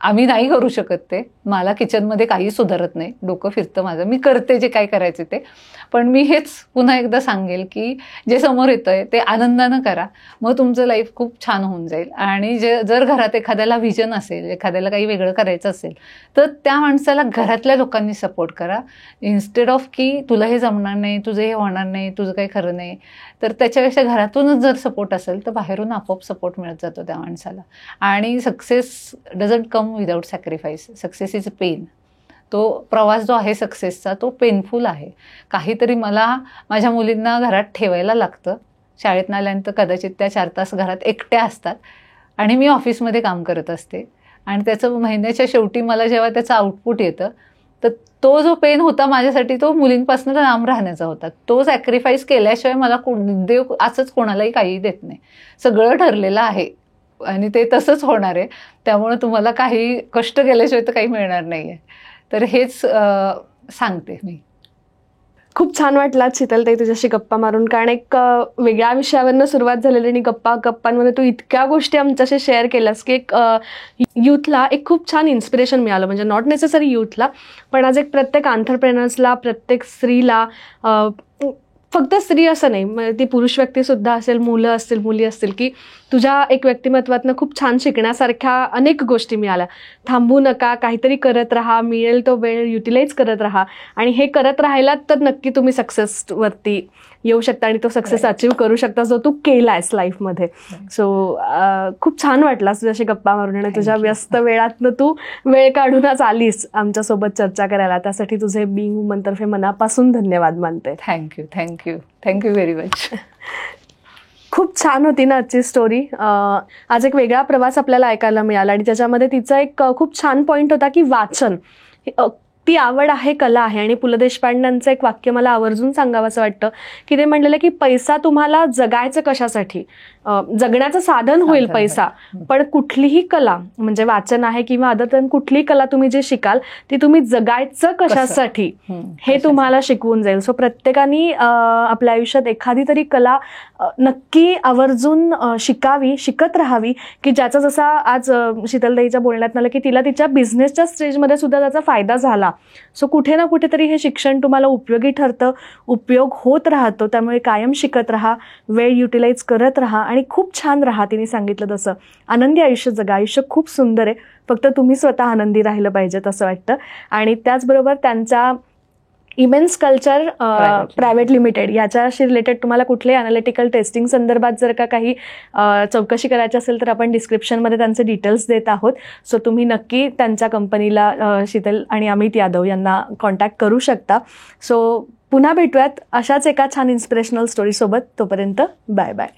आम्ही नाही करू शकत ते. मला किचनमध्ये काही सुधारत नाही, डोकं फिरतं माझं, मी करते जे काय करायचे ते. पण मी हेच पुन्हा एकदा सांगेल की जे समोर येतं आहे ते आनंदानं करा, मग तुमचं लाईफ खूप छान होऊन जाईल. आणि जर घरात एखाद्याला व्हिजन असेल, एखाद्याला काही वेगळं करायचं असेल, तर त्या माणसाला घरातल्या लोकांनी सपोर्ट करा. इन्स्टेड ऑफ की तुला हे जमणार नाही, तुझं हे होणार नाही, तुझं काही खरं नाही, तर त्याच्यापेक्षा घरातूनच जर सपोर्ट असेल तर बाहेरून आपोआप सपोर्ट मिळत जातो त्या माणसाला. आणि success doesn't come without sacrifice. Success is pain. तो प्रवास जो आहे सक्सेसचा तो पेनफुल आहे. काहीतरी मला माझ्या मुलींना घरात ठेवायला लागतं. शाळेतनं आल्यानंतर कदाचित त्या 4 तास घरात एकट्या असतात आणि मी ऑफिसमध्ये काम करत असते, आणि त्याचं महिन्याच्या शेवटी मला जेव्हा त्याचं आउटपुट येतं, तर तो जो पेन होता माझ्यासाठी तो मुलींपासून लांब राहण्याचा होता. तो सॅक्रिफाईस केल्याशिवाय मला देव असंच कोणालाही काही देत नाही. सगळं ठरलेलं आहे आणि ते तसंच होणार आहे. त्यामुळे तुम्हाला काही कष्ट केल्याशिवाय तर काही मिळणार नाही आहे. तर हेच सांगते मी. खूप छान वाटला शीतलताई तुझ्याशी गप्पा मारून, कारण एक वेगळ्या विषयावरनं सुरुवात झालेली आणि गप्पांमध्ये तू इतक्या गोष्टी आमच्याशी शेअर केल्यास की एक यूथला एक खूप छान इन्स्पिरेशन मिळालं. म्हणजे नॉट नेसेसरी यूथला, पण आज एक प्रत्येक एंटरप्रेनर्सला, प्रत्येक स्त्रीला, फक्त स्त्री असं नाही, ती पुरुष व्यक्तीसुद्धा असेल, मुलं असतील, मुली असतील, की तुझ्या एक व्यक्तिमत्वातनं खूप छान शिकण्यासारख्या अनेक गोष्टी मिळाल्या. थांबू नका, काहीतरी करत राहा, मिळेल तो वेळ युटिलाइज करत राहा, आणि हे करत राहिलात तर नक्की तुम्ही सक्सेसवरती येऊ शकता आणि तो सक्सेस अचीव्ह करू शकता जो तू केलायस लाईफमध्ये. सो खूप छान वाटला तुझ्याशी गप्पा मारून, आणि तुझ्या व्यस्त वेळातनं तू वेळ काढूनच आलीस आमच्यासोबत चर्चा करायला. त्यासाठी तुझे बीइंग वुमनतर्फे मनापासून धन्यवाद मानते. Thank you very much. खूप छान होती ना आजची स्टोरी. आज एक वेगळा प्रवास आपल्याला ऐकायला मिळाला, आणि त्याच्यामध्ये तिचा एक खूप छान पॉईंट होता की वाचन ती आवड आहे, कला आहे. आणि पु ल देशपांडेंचं एक वाक्य मला आवर्जून सांगावंसं वाटतं की ते म्हणलेलं की पैसा तुम्हाला जगायचं कशासाठी, जगण्याचं साधन होईल पैसा, पण कुठलीही कला म्हणजे वाचन आहे किंवा अदर देन कुठलीही कला तुम्ही जे शिकाल ती तुम्ही जगायचं कशासाठी हे तुम्हाला शिकवून जाईल. सो प्रत्येकाने आपल्या आयुष्यात एखादी तरी कला नक्की आवर्जून शिकावी, शिकत राहावी, की ज्याचा जसा आज शीतलताईच्या बोलण्यात आलं की तिला तिच्या बिझनेसच्या स्टेजमध्ये सुद्धा त्याचा फायदा झाला. सो कुठे ना कुठेतरी हे शिक्षण तुम्हाला उपयोगी ठरतं, उपयोग होत राहतो. त्यामुळे कायम शिकत राहा, वेळ युटिलाइज करत राहा आणि खूप छान राहा. तिने सांगितलं तसं आनंदी आयुष्य जगा. आयुष्य खूप सुंदर आहे, फक्त तुम्ही स्वतः आनंदी राहिलं पाहिजेत असं वाटतं. आणि त्याचबरोबर त्यांचा इमेन्स कल्चर प्रायव्हेट लिमिटेड याच्याशी रिलेटेड तुम्हाला कुठल्याही अनालिटिकल टेस्टिंग संदर्भात जर का काही चौकशी करायची असेल तर आपण डिस्क्रिप्शनमध्ये त्यांचे डिटेल्स देत आहोत. सो तुम्ही नक्की त्यांच्या कंपनीला शीतल आणि अमित यादव यांना कॉन्टॅक्ट करू शकता. सो पुन्हा भेटूयात अशाच एका छान इन्स्पिरेशनल स्टोरीसोबत. तोपर्यंत बाय बाय.